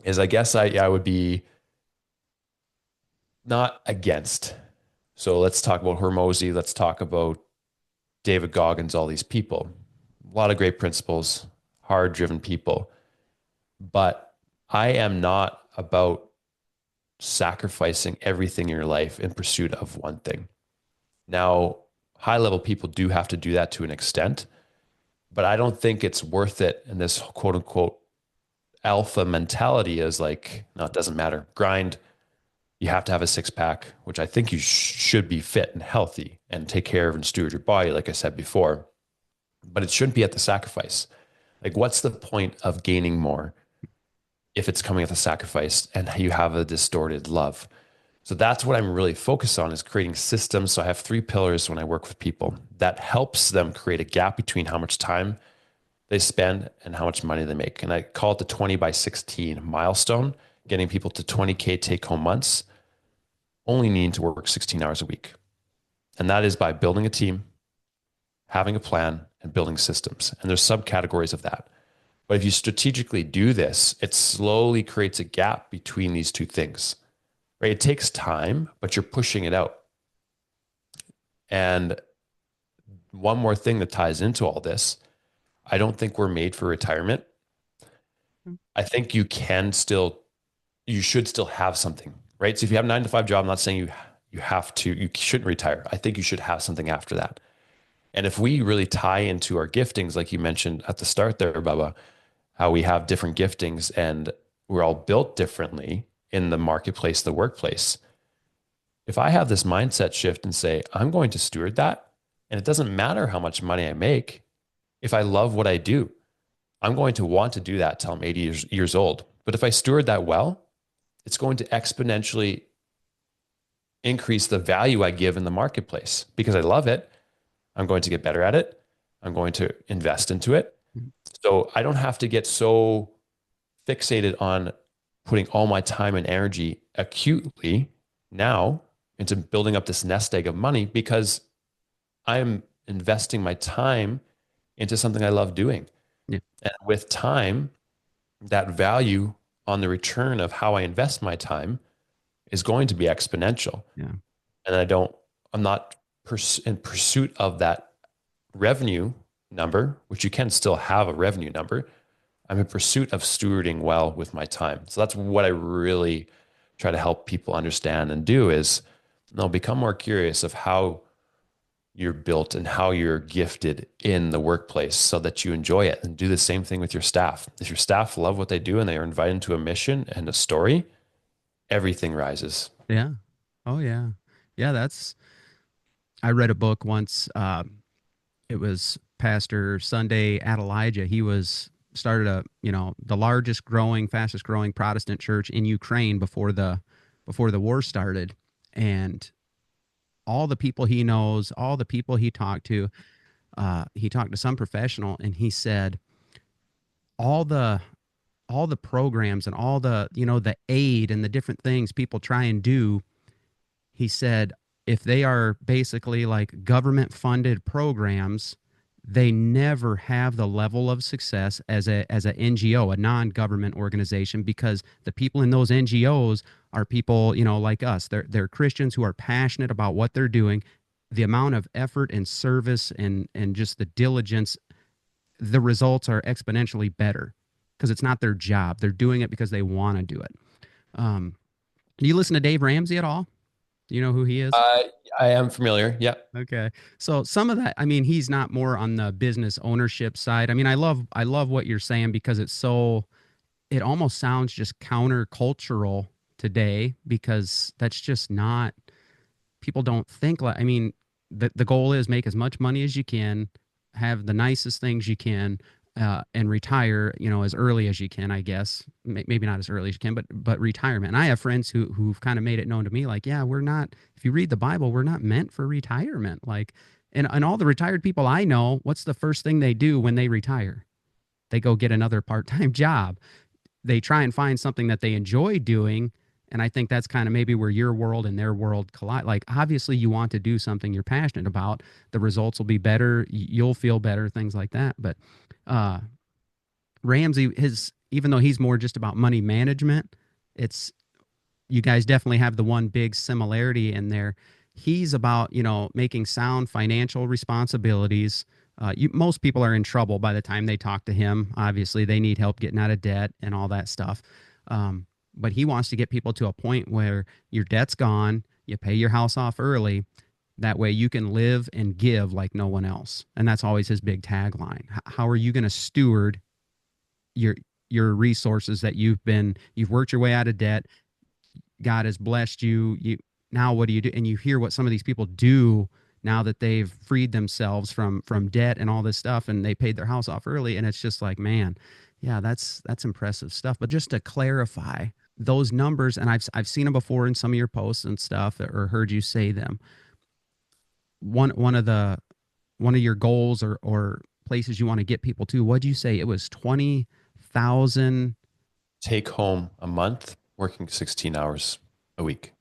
S4: is I guess I would be not against. So let's talk about Hormozy. Let's talk about David Goggins, all these people. A lot of great principles, hard driven people. But I am not about sacrificing everything in your life in pursuit of one thing. Now, high level people do have to do that to an extent, but I don't think it's worth it. And this quote unquote alpha mentality is like, no, it doesn't matter. Grind, You have to have a six pack, which I think you should be fit and healthy and take care of and steward your body, like I said before. But it shouldn't be at the sacrifice. Like, what's the point of gaining more if it's coming at the sacrifice and you have a distorted love? So that's what I'm really focused on, is creating systems. So I have three pillars when I work with people that helps them create a gap between how much time they spend and how much money they make. And I call it the 20 by 16 milestone, getting people to 20K take home months, only needing to work 16 hours a week. And that is by building a team, having a plan, and building systems. And there's subcategories of that. But if you strategically do this, it slowly creates a gap between these two things, right? It takes time, but you're pushing it out. And one more thing that ties into all this, I don't think we're made for retirement. I think you should still have something, right? So if you have a 9 to 5 job, I'm not saying you shouldn't retire. I think you should have something after that. And if we really tie into our giftings, like you mentioned at the start there, Bubba, how we have different giftings and we're all built differently in the marketplace, the workplace. If I have this mindset shift and say, I'm going to steward that, and it doesn't matter how much money I make, if I love what I do, I'm going to want to do that till I'm 80 years old. But if I steward that well, it's going to exponentially increase the value I give in the marketplace because I love it. I'm going to get better at it. I'm going to invest into it. So I don't have to get so fixated on putting all my time and energy acutely now into building up this nest egg of money because I'm investing my time into something I love doing.
S3: Yeah.
S4: And with time, that value on the return of how I invest my time is going to be exponential.
S3: Yeah.
S4: And I'm not in pursuit of that revenue number, which you can still have a revenue number. I'm in pursuit of stewarding well with my time. So that's what I really try to help people understand and do is become more curious of how you're built and how you're gifted in the workplace so that you enjoy it, and do the same thing with your staff. If your staff love what they do and they are invited to a mission and a story, everything rises.
S3: Yeah. Oh yeah. Yeah. I read a book once. It was Pastor Sunday at Elijah. He started the largest growing, fastest growing Protestant church in Ukraine before the war started. And all the people he knows, all the people he talked to some professional, and he said all the programs and all the, the aid and the different things people try and do, he said, if they are basically like government funded programs, they never have the level of success as a NGO, a non-government organization, because the people in those NGOs are people, like us. They're Christians who are passionate about what they're doing. The amount of effort and service and just the diligence, the results are exponentially better because it's not their job. They're doing it because they want to do it. Do you listen to Dave Ramsey at all? Do you know who he is?
S4: I am familiar. Yeah.
S3: Okay. So some of that, he's not more on the business ownership side. I love what you're saying because it almost sounds just countercultural today because that's just not, people don't think like, the goal is make as much money as you can, have the nicest things you can, and retire, as early as you can, I guess. Maybe not as early as you can, but retirement. And I have friends who've kind of made it known to me, like, yeah, we're not, if you read the Bible, we're not meant for retirement. Like, and all the retired people I know, what's the first thing they do when they retire? They go get another part-time job. They try and find something that they enjoy doing. And I think that's kind of maybe where your world and their world collide. Like, obviously you want to do something you're passionate about. The results will be better. You'll feel better, things like that. But Ramsey, even though he's more just about money management, you guys definitely have the one big similarity in there. He's about, making sound financial responsibilities. Most people are in trouble by the time they talk to him. Obviously, they need help getting out of debt and all that stuff. But he wants to get people to a point where your debt's gone, you pay your house off early. That way you can live and give like no one else. And that's always his big tagline. How are you going to steward your resources that you've worked your way out of debt? God has blessed you. Now what do you do? And you hear what some of these people do now that they've freed themselves from debt and all this stuff, and they paid their house off early. And it's just like, man, yeah, that's impressive stuff. But just to clarify those numbers, and I've seen them before in some of your posts and stuff, or heard you say them. One of your goals or places you want to get people to, what'd you say? It was 20,000.
S4: Take home a month working 16 hours a week.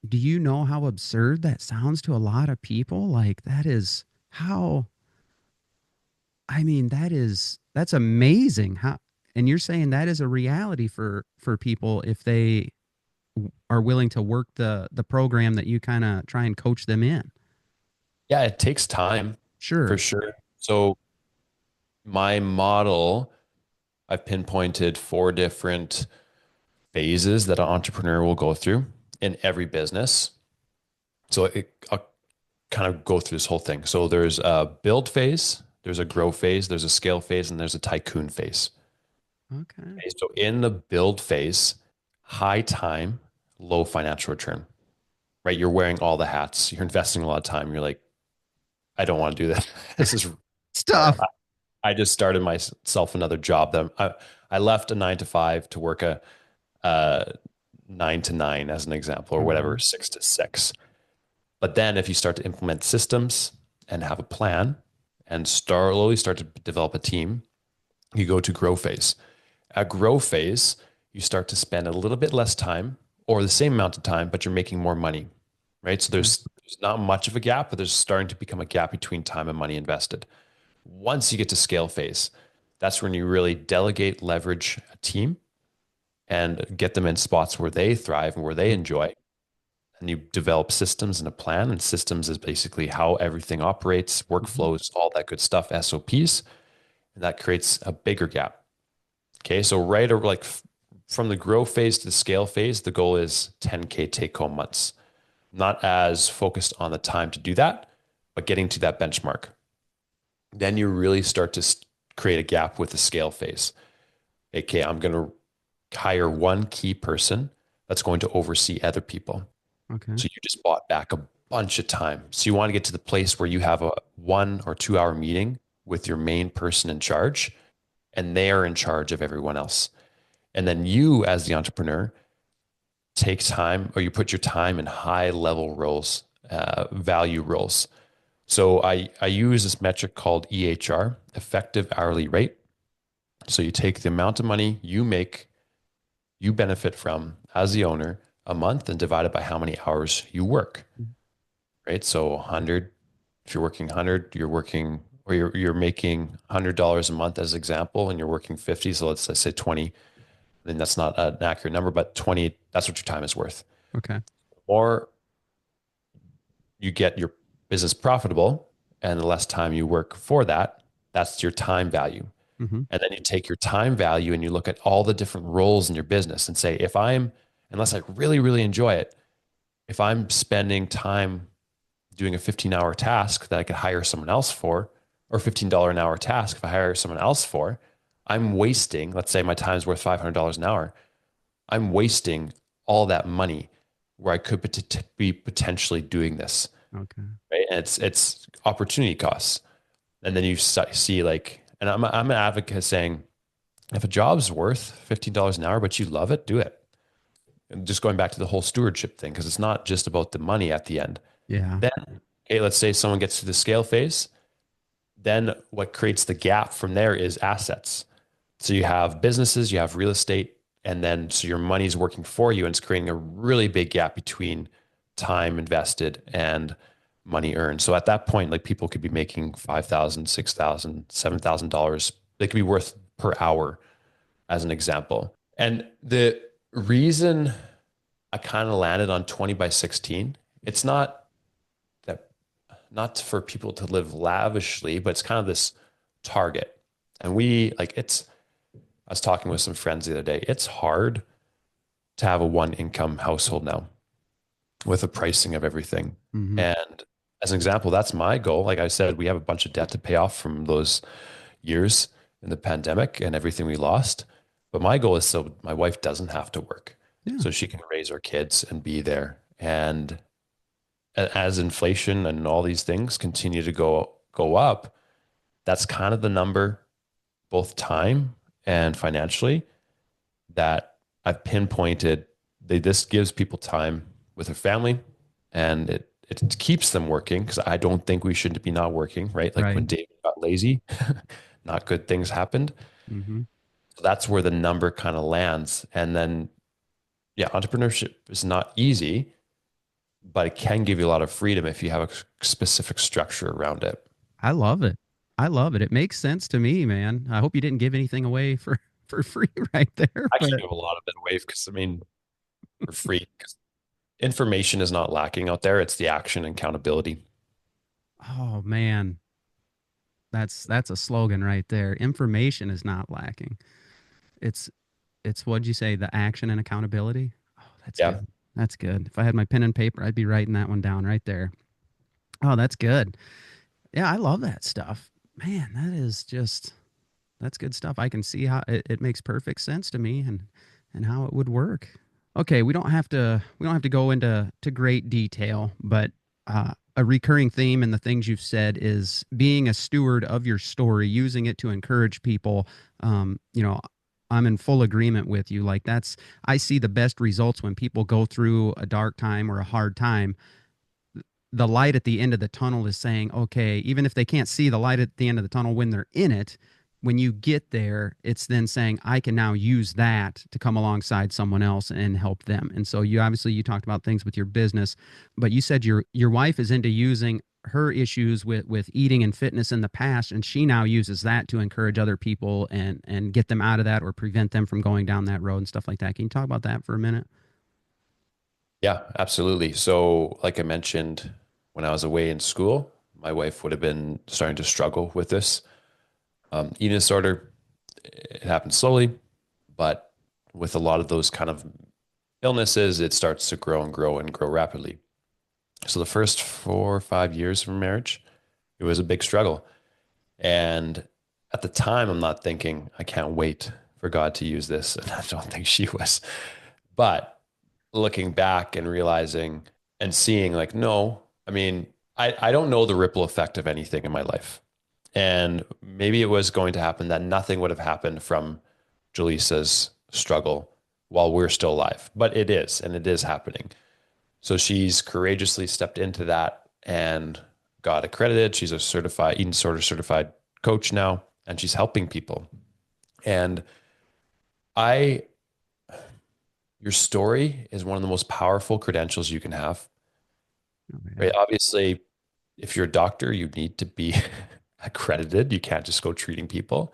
S3: Do you know how absurd that sounds to a lot of people? Like that is how, I mean, that's amazing. How, and you're saying that is a reality for people if they are willing to work the program that you kind of try and coach them in.
S4: Yeah, it takes time for
S3: Sure.
S4: sure. So my model, I've pinpointed 4 different phases that an entrepreneur will go through in every business. So I'll kind of go through this whole thing. So there's a build phase, there's a grow phase, there's a scale phase, and there's a tycoon phase.
S3: Okay.
S4: Okay, so in the build phase, high time, low financial return, right? You're wearing all the hats, you're investing a lot of time. You're like, I don't want to do that. This is
S3: Stuff.
S4: I just started myself another job that I left a 9 to 5 to work a 9 to 9 as an example, or whatever, 6 to 6. But then if you start to implement systems and have a plan and slowly start to develop a team, you go to grow phase. At grow phase, you start to spend a little bit less time or the same amount of time, but you're making more money, right? So there's not much of a gap, but there's starting to become a gap between time and money invested. Once you get to scale phase, that's when you really delegate, leverage a team and get them in spots where they thrive and where they enjoy. And you develop systems and a plan. And systems is basically how everything operates, workflows, all that good stuff, SOPs. And that creates a bigger gap. Okay. So right over like from the grow phase to the scale phase, the goal is 10K take home months. Not as focused on the time to do that, but getting to that benchmark. Then you really start to create a gap with the scale phase. Okay, I'm going to hire one key person that's going to oversee other people.
S3: Okay.
S4: So you just bought back a bunch of time. So you want to get to the place where you have a 1 or 2 hour meeting with your main person in charge, and they are in charge of everyone else. And then you, as the entrepreneur, take time, or you put your time in high level roles, value roles. So I use this metric called EHR, effective hourly rate. So you take the amount of money you make, you benefit from as the owner a month, and divide it by how many hours you work, right? So 100, if you're working 100, you're working, or you're making $100 a month as an example, and you're working 50. So let's say 20, then that's not an accurate number, but 20, that's what your time is worth.
S3: Okay.
S4: Or you get your business profitable, and the less time you work for that, that's your time value.
S3: Mm-hmm.
S4: And then you take your time value and you look at all the different roles in your business and say, unless I really, really enjoy it, if I'm spending time doing a 15-hour task that I could hire someone else for, or $15 an hour task, if I hire someone else for, I'm wasting, let's say my time is worth $500 an hour. I'm wasting all that money where I could be potentially doing this.
S3: Okay.
S4: Right. And it's opportunity costs. And then you see like, and I'm an advocate saying, if a job's worth $15 an hour, but you love it, do it. And just going back to the whole stewardship thing, because it's not just about the money at the end.
S3: Yeah.
S4: Then, okay, let's say someone gets to the scale phase. Then what creates the gap from there is assets. So you have businesses, you have real estate, and then so your money's working for you, and it's creating a really big gap between time invested and money earned. So at that point, like people could be making $5,000, $6,000, $7,000. They could be worth per hour, as an example. And the reason I kind of landed on 20 by 16, it's not for people to live lavishly, but it's kind of this target. And I was talking with some friends the other day. It's hard to have a 1-income household now with the pricing of everything.
S3: Mm-hmm.
S4: And as an example, that's my goal. Like I said, we have a bunch of debt to pay off from those years in the pandemic and everything we lost. But my goal is so my wife doesn't have to work.
S3: Yeah.
S4: so she can raise our kids and be there. And as inflation and all these things continue to go up, that's kind of the number, both time and financially, that I've pinpointed. This gives people time with their family, and it keeps them working, because I don't think we should be not working, right? Like
S3: Right.
S4: when David got lazy, not good things happened.
S3: Mm-hmm.
S4: So that's where the number kind of lands. And then, yeah, entrepreneurship is not easy, but it can give you a lot of freedom if you have a specific structure around it.
S3: I love it. I love it. It makes sense to me, man. I hope you didn't give anything away for for free right there.
S4: I
S3: But
S4: actually give a lot of it away because, I mean, for free, because information is not lacking out there. It's the action and accountability.
S3: oh man, that's a slogan right there. Information is not lacking. It's it's what'd you say? The action and accountability. Oh, that's
S4: Yeah.
S3: good. That's good. If I had my pen and paper, I'd be writing that one down right there. Oh, that's good. Yeah, I love that stuff. Man, that is just that's good stuff. I can see how it makes perfect sense to me and how it would work. Okay, we don't have to go into great detail, but a recurring theme in the things you've said is being a steward of your story, using it to encourage people. You know, I'm in full agreement with you. Like I see the best results when people go through a dark time or a hard time. The light at the end of the tunnel is saying, okay, even if they can't see the light at the end of the tunnel when they're in it, when you get there, it's then saying, I can now use that to come alongside someone else and help them. And so you talked about things with your business, but you said your wife is into using her issues with eating and fitness in the past, and she now uses that to encourage other people and get them out of that or prevent them from going down that road and stuff like that. Can you talk about that for a minute?
S4: Yeah, absolutely. So, like I mentioned, when I was away in school, my wife would have been starting to struggle with this eating disorder. It happened slowly, but with a lot of those kind of illnesses, it starts to grow and grow and grow rapidly. So, the first 4 or 5 years of marriage, it was a big struggle. And at the time, I'm not thinking, I can't wait for God to use this. And I don't think she was. But looking back and realizing and seeing, like, no, I mean, I don't know the ripple effect of anything in my life. And maybe it was going to happen that nothing would have happened from Jaleesa's struggle while we're still alive, but it is, and it is happening. So she's courageously stepped into that and got accredited. She's a certified eating disorder certified coach now, and she's helping people. And I, your story is one of the most powerful credentials you can have,
S3: Oh,
S4: right?
S3: man.
S4: Obviously, if you're a doctor, you need to be accredited. You can't just go treating people.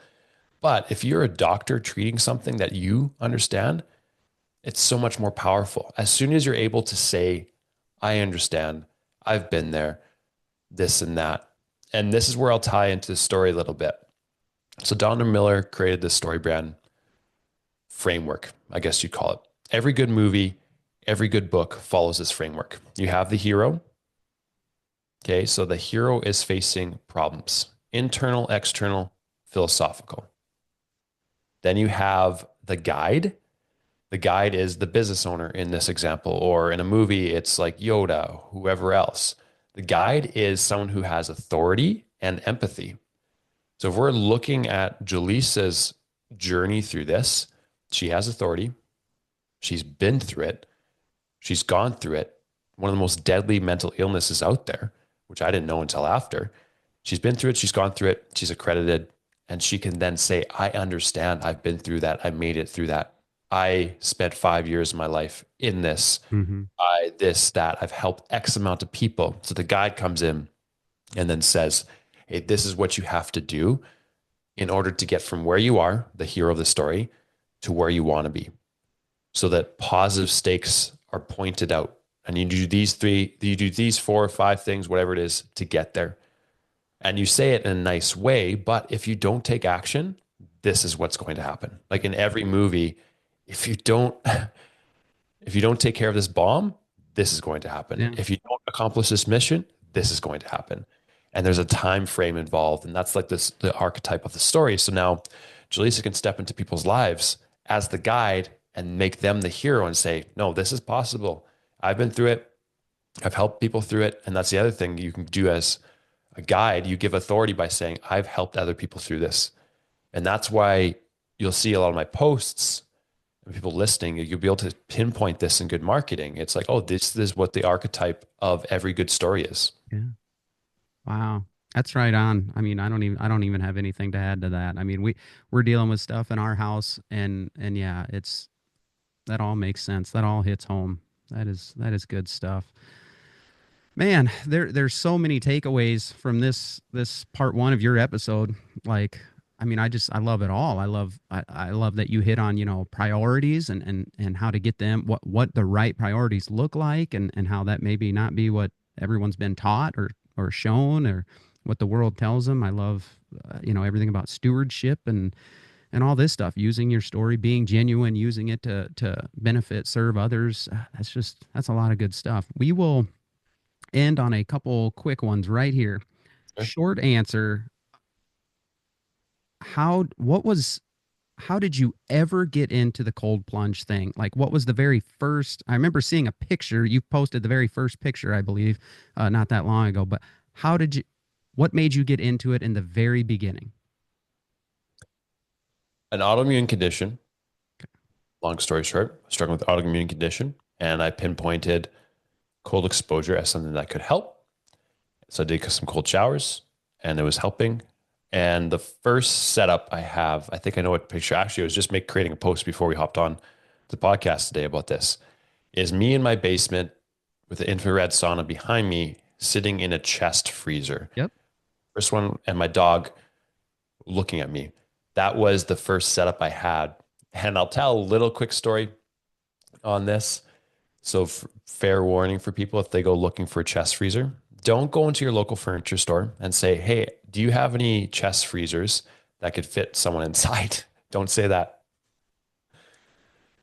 S4: But if you're a doctor treating something that you understand, it's so much more powerful. As soon as you're able to say, I understand, I've been there, this and that. And this is where I'll tie into the story a little bit. So Donald Miller created this story brand framework, I guess you'd call it. Every good movie, every good book follows this framework. You have the hero. Okay, so the hero is facing problems, internal, external, philosophical. Then you have the guide. The guide is the business owner in this example, or in a movie, it's like Yoda, whoever else. The guide is someone who has authority and empathy. So if we're looking at Jaleesa's journey through this, she has authority. She's been through it. She's gone through it. One of the most deadly mental illnesses out there, which I didn't know until after. She's been through it. She's gone through it. She's accredited. And she can then say, I understand. I've been through that. I made it through that. I spent 5 years of my life in this.
S3: Mm-hmm.
S4: That. I've helped X amount of people. So the guide comes in and then says, hey, this is what you have to do in order to get from where you are, the hero of the story, to where you want to be. So that positive stakes are pointed out. And you do these 4 or 5 things, whatever it is, to get there. And you say it in a nice way, but if you don't take action, this is what's going to happen. Like in every movie, if you don't take care of this bomb, this is going to happen.
S3: Yeah.
S4: If you don't accomplish this mission, this is going to happen. And there's a time frame involved. And that's like the archetype of the story. So now Jaleesa can step into people's lives as the guide and make them the hero and say, no, this is possible. I've been through it. I've helped people through it. And that's the other thing you can do as a guide. You give authority by saying, I've helped other people through this. And that's why you'll see a lot of my posts and people listening, you'll be able to pinpoint this in good marketing. It's like, oh, this is what the archetype of every good story is.
S3: Yeah. Wow. That's right on. I mean, I don't even have anything to add to that. I mean, we're dealing with stuff in our house and yeah, that all makes sense. That all hits home. That is good stuff. Man, there's so many takeaways from this part one of your episode. Like, I mean, I love it all. I love that you hit on, priorities and how to get them, what the right priorities look like, and how that maybe not be what everyone's been taught or shown, or what the world tells them. I love, everything about stewardship and all this stuff, using your story, being genuine, using it to benefit, serve others. That's a lot of good stuff. We will end on a couple quick ones right here.
S4: Sure.
S3: Short answer. How did you ever get into the cold plunge thing? Like, what was the very first? I remember seeing a picture. You posted the very first picture, I believe, not that long ago. But what made you get into it in the very beginning?
S4: An autoimmune condition, long story short, struggling with autoimmune condition. And I pinpointed cold exposure as something that could help. So I did some cold showers and it was helping. And the first setup I have, I think I know what picture, actually, I was just creating a post before we hopped on the podcast today about this, is me in my basement with the infrared sauna behind me, sitting in a chest freezer.
S3: Yep.
S4: First one, and my dog looking at me. That was the first setup I had. And I'll tell a little quick story on this. So fair warning for people, if they go looking for a chest freezer, don't go into your local furniture store and say, hey, do you have any chest freezers that could fit someone inside? Don't say that.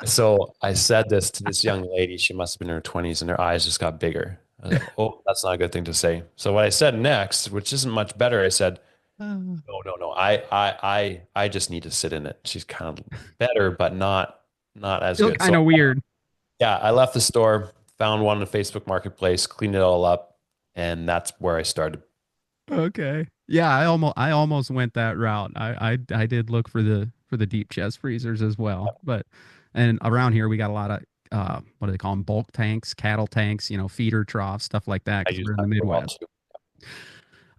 S4: So I said this to this young lady. She must have been in her 20s and her eyes just got bigger. I was like, oh, that's not a good thing to say. So what I said next, which isn't much better, I said, no. I just need to sit in it. She's kind of better, but not as
S3: Still
S4: good.
S3: kind of weird.
S4: Yeah, I left the store, found one on the Facebook Marketplace, cleaned it all up, and that's where I started.
S3: Okay. Yeah, I almost went that route. I did look for the deep chest freezers as well. And around here we got a lot of what do they call them? Bulk tanks, cattle tanks, feeder troughs, stuff like that,
S4: I
S3: because
S4: use
S3: we're in
S4: that
S3: the
S4: for a while
S3: Midwest.
S4: too.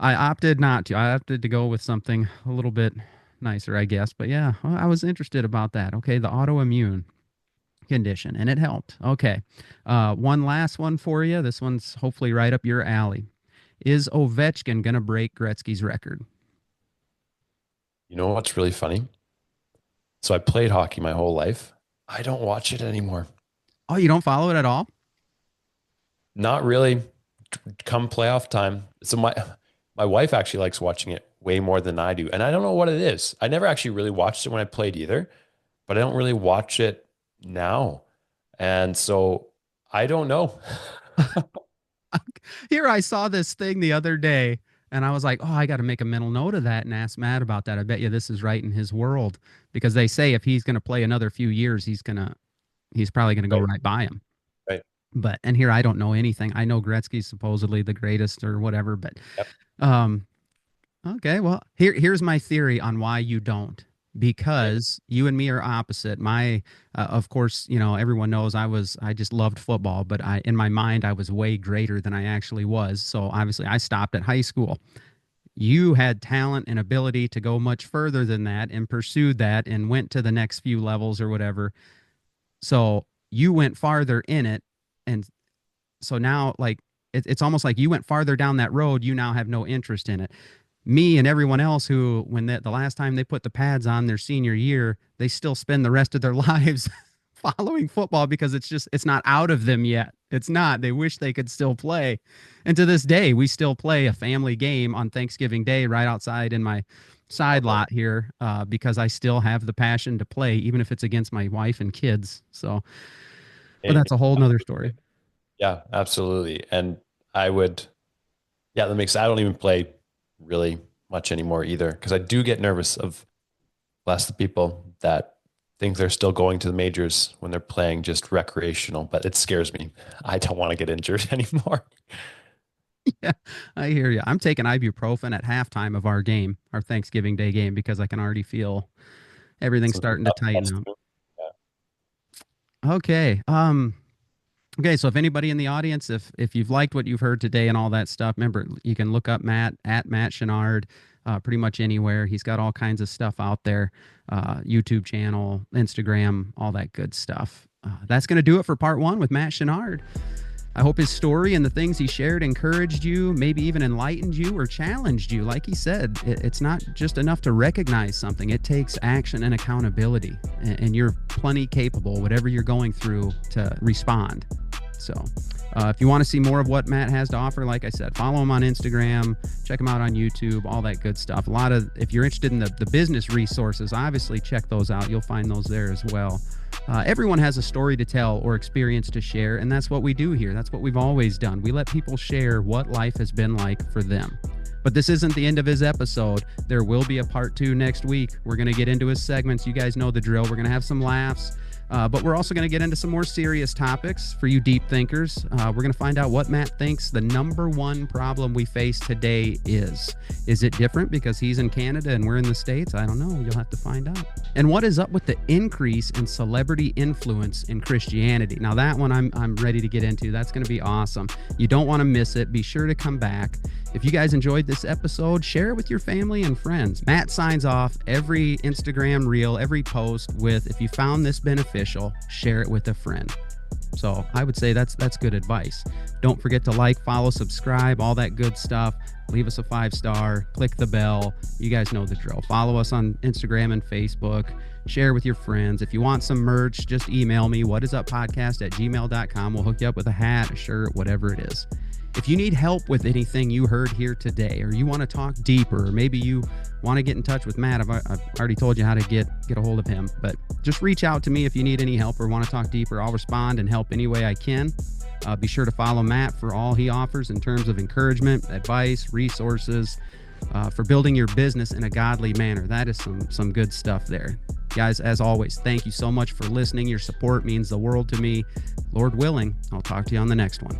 S3: I opted not to. I opted to go with something a little bit nicer, I guess. But yeah, I was interested about that. Okay, the autoimmune condition, and it helped. Okay. One last one for you. This one's hopefully right up your alley. Is Ovechkin going to break Gretzky's record?
S4: You know what's really funny? So I played hockey my whole life. I don't watch it anymore.
S3: Oh, you don't follow it at all?
S4: Not really. Come playoff time. So my wife actually likes watching it way more than I do. And I don't know what it is. I never actually really watched it when I played either, but I don't really watch it now. And so I don't know.
S3: Here, I saw this thing the other day, and I was like, oh, I got to make a mental note of that and ask Matt about that. I bet you this is right in his world, because they say if he's going to play another few years, he's probably going to go right by him.
S4: Right.
S3: And here, I don't know anything. I know Gretzky's supposedly the greatest or whatever, but
S4: Yep.
S3: Okay, well, here's my theory on why you don't. Because you and me are opposite. Of course, everyone knows I just loved football, but in my mind, I was way greater than I actually was. So obviously I stopped at high school. You had talent and ability to go much further than that and pursued that and went to the next few levels or whatever. So you went farther in it. And so now, like, it's almost like you went farther down that road. You now have no interest in it. Me and everyone else who, when the last time they put the pads on their senior year, they still spend the rest of their lives following football because it's not out of them yet. It's not. They wish they could still play. And to this day, we still play a family game on Thanksgiving Day right outside in my side lot here because I still have the passion to play, even if it's against my wife and kids. So, but that's a whole nother story.
S4: Yeah, absolutely. And I don't even play really much anymore either, because I do get nervous of less the people that think they're still going to the majors when they're playing just recreational, but it scares me. I don't want to get injured anymore.
S3: Yeah, I hear you. I'm taking ibuprofen at halftime of our game, our Thanksgiving Day game, because I can already feel everything
S4: So
S3: starting to tighten up.
S4: yeah.
S3: Okay. Okay, so if anybody in the audience, if you've liked what you've heard today and all that stuff, remember you can look up Matt at Matt Chenard, pretty much anywhere. He's got all kinds of stuff out there, YouTube channel, Instagram, all that good stuff. That's going to do it for part 1 with Matt Chenard. I hope his story and the things he shared encouraged you, maybe even enlightened you or challenged you. Like he said, it's not just enough to recognize something. It takes action and accountability, and you're plenty capable, whatever you're going through, to respond. So if you want to see more of what Matt has to offer, like I said, follow him on Instagram, check him out on YouTube, all that good stuff. If you're interested in the business resources, obviously check those out. You'll find those there as well. Everyone has a story to tell or experience to share, and that's what we do here. That's what we've always done. We let people share what life has been like for them. But this isn't the end of his episode. There will be a part 2 next week. We're going to get into his segments. You guys know the drill. We're going to have some laughs. But we're also going to get into some more serious topics for you deep thinkers. We're going to find out what Matt thinks the number 1 problem we face today is. Is it different because he's in Canada and we're in the States? I don't know. You'll have to find out. And what is up with the increase in celebrity influence in Christianity? Now, that one I'm ready to get into. That's going to be awesome. You don't want to miss it. Be sure to come back. If you guys enjoyed this episode, share it with your family and friends. Matt signs off every Instagram reel, every post with, if you found this beneficial, share it with a friend. So I would say that's good advice. Don't forget to like, follow, subscribe, all that good stuff. Leave us a 5-star, click the bell. You guys know the drill. Follow us on Instagram and Facebook. Share with your friends. If you want some merch, just email me, whatisuppodcast@gmail.com. We'll hook you up with a hat, a shirt, whatever it is. If you need help with anything you heard here today, or you want to talk deeper, or maybe you want to get in touch with Matt, I've already told you how to get a hold of him, but just reach out to me if you need any help or want to talk deeper. I'll respond and help any way I can. Be sure to follow Matt for all he offers in terms of encouragement, advice, resources, for building your business in a godly manner. That is some good stuff there. Guys, as always, thank you so much for listening. Your support means the world to me. Lord willing, I'll talk to you on the next one.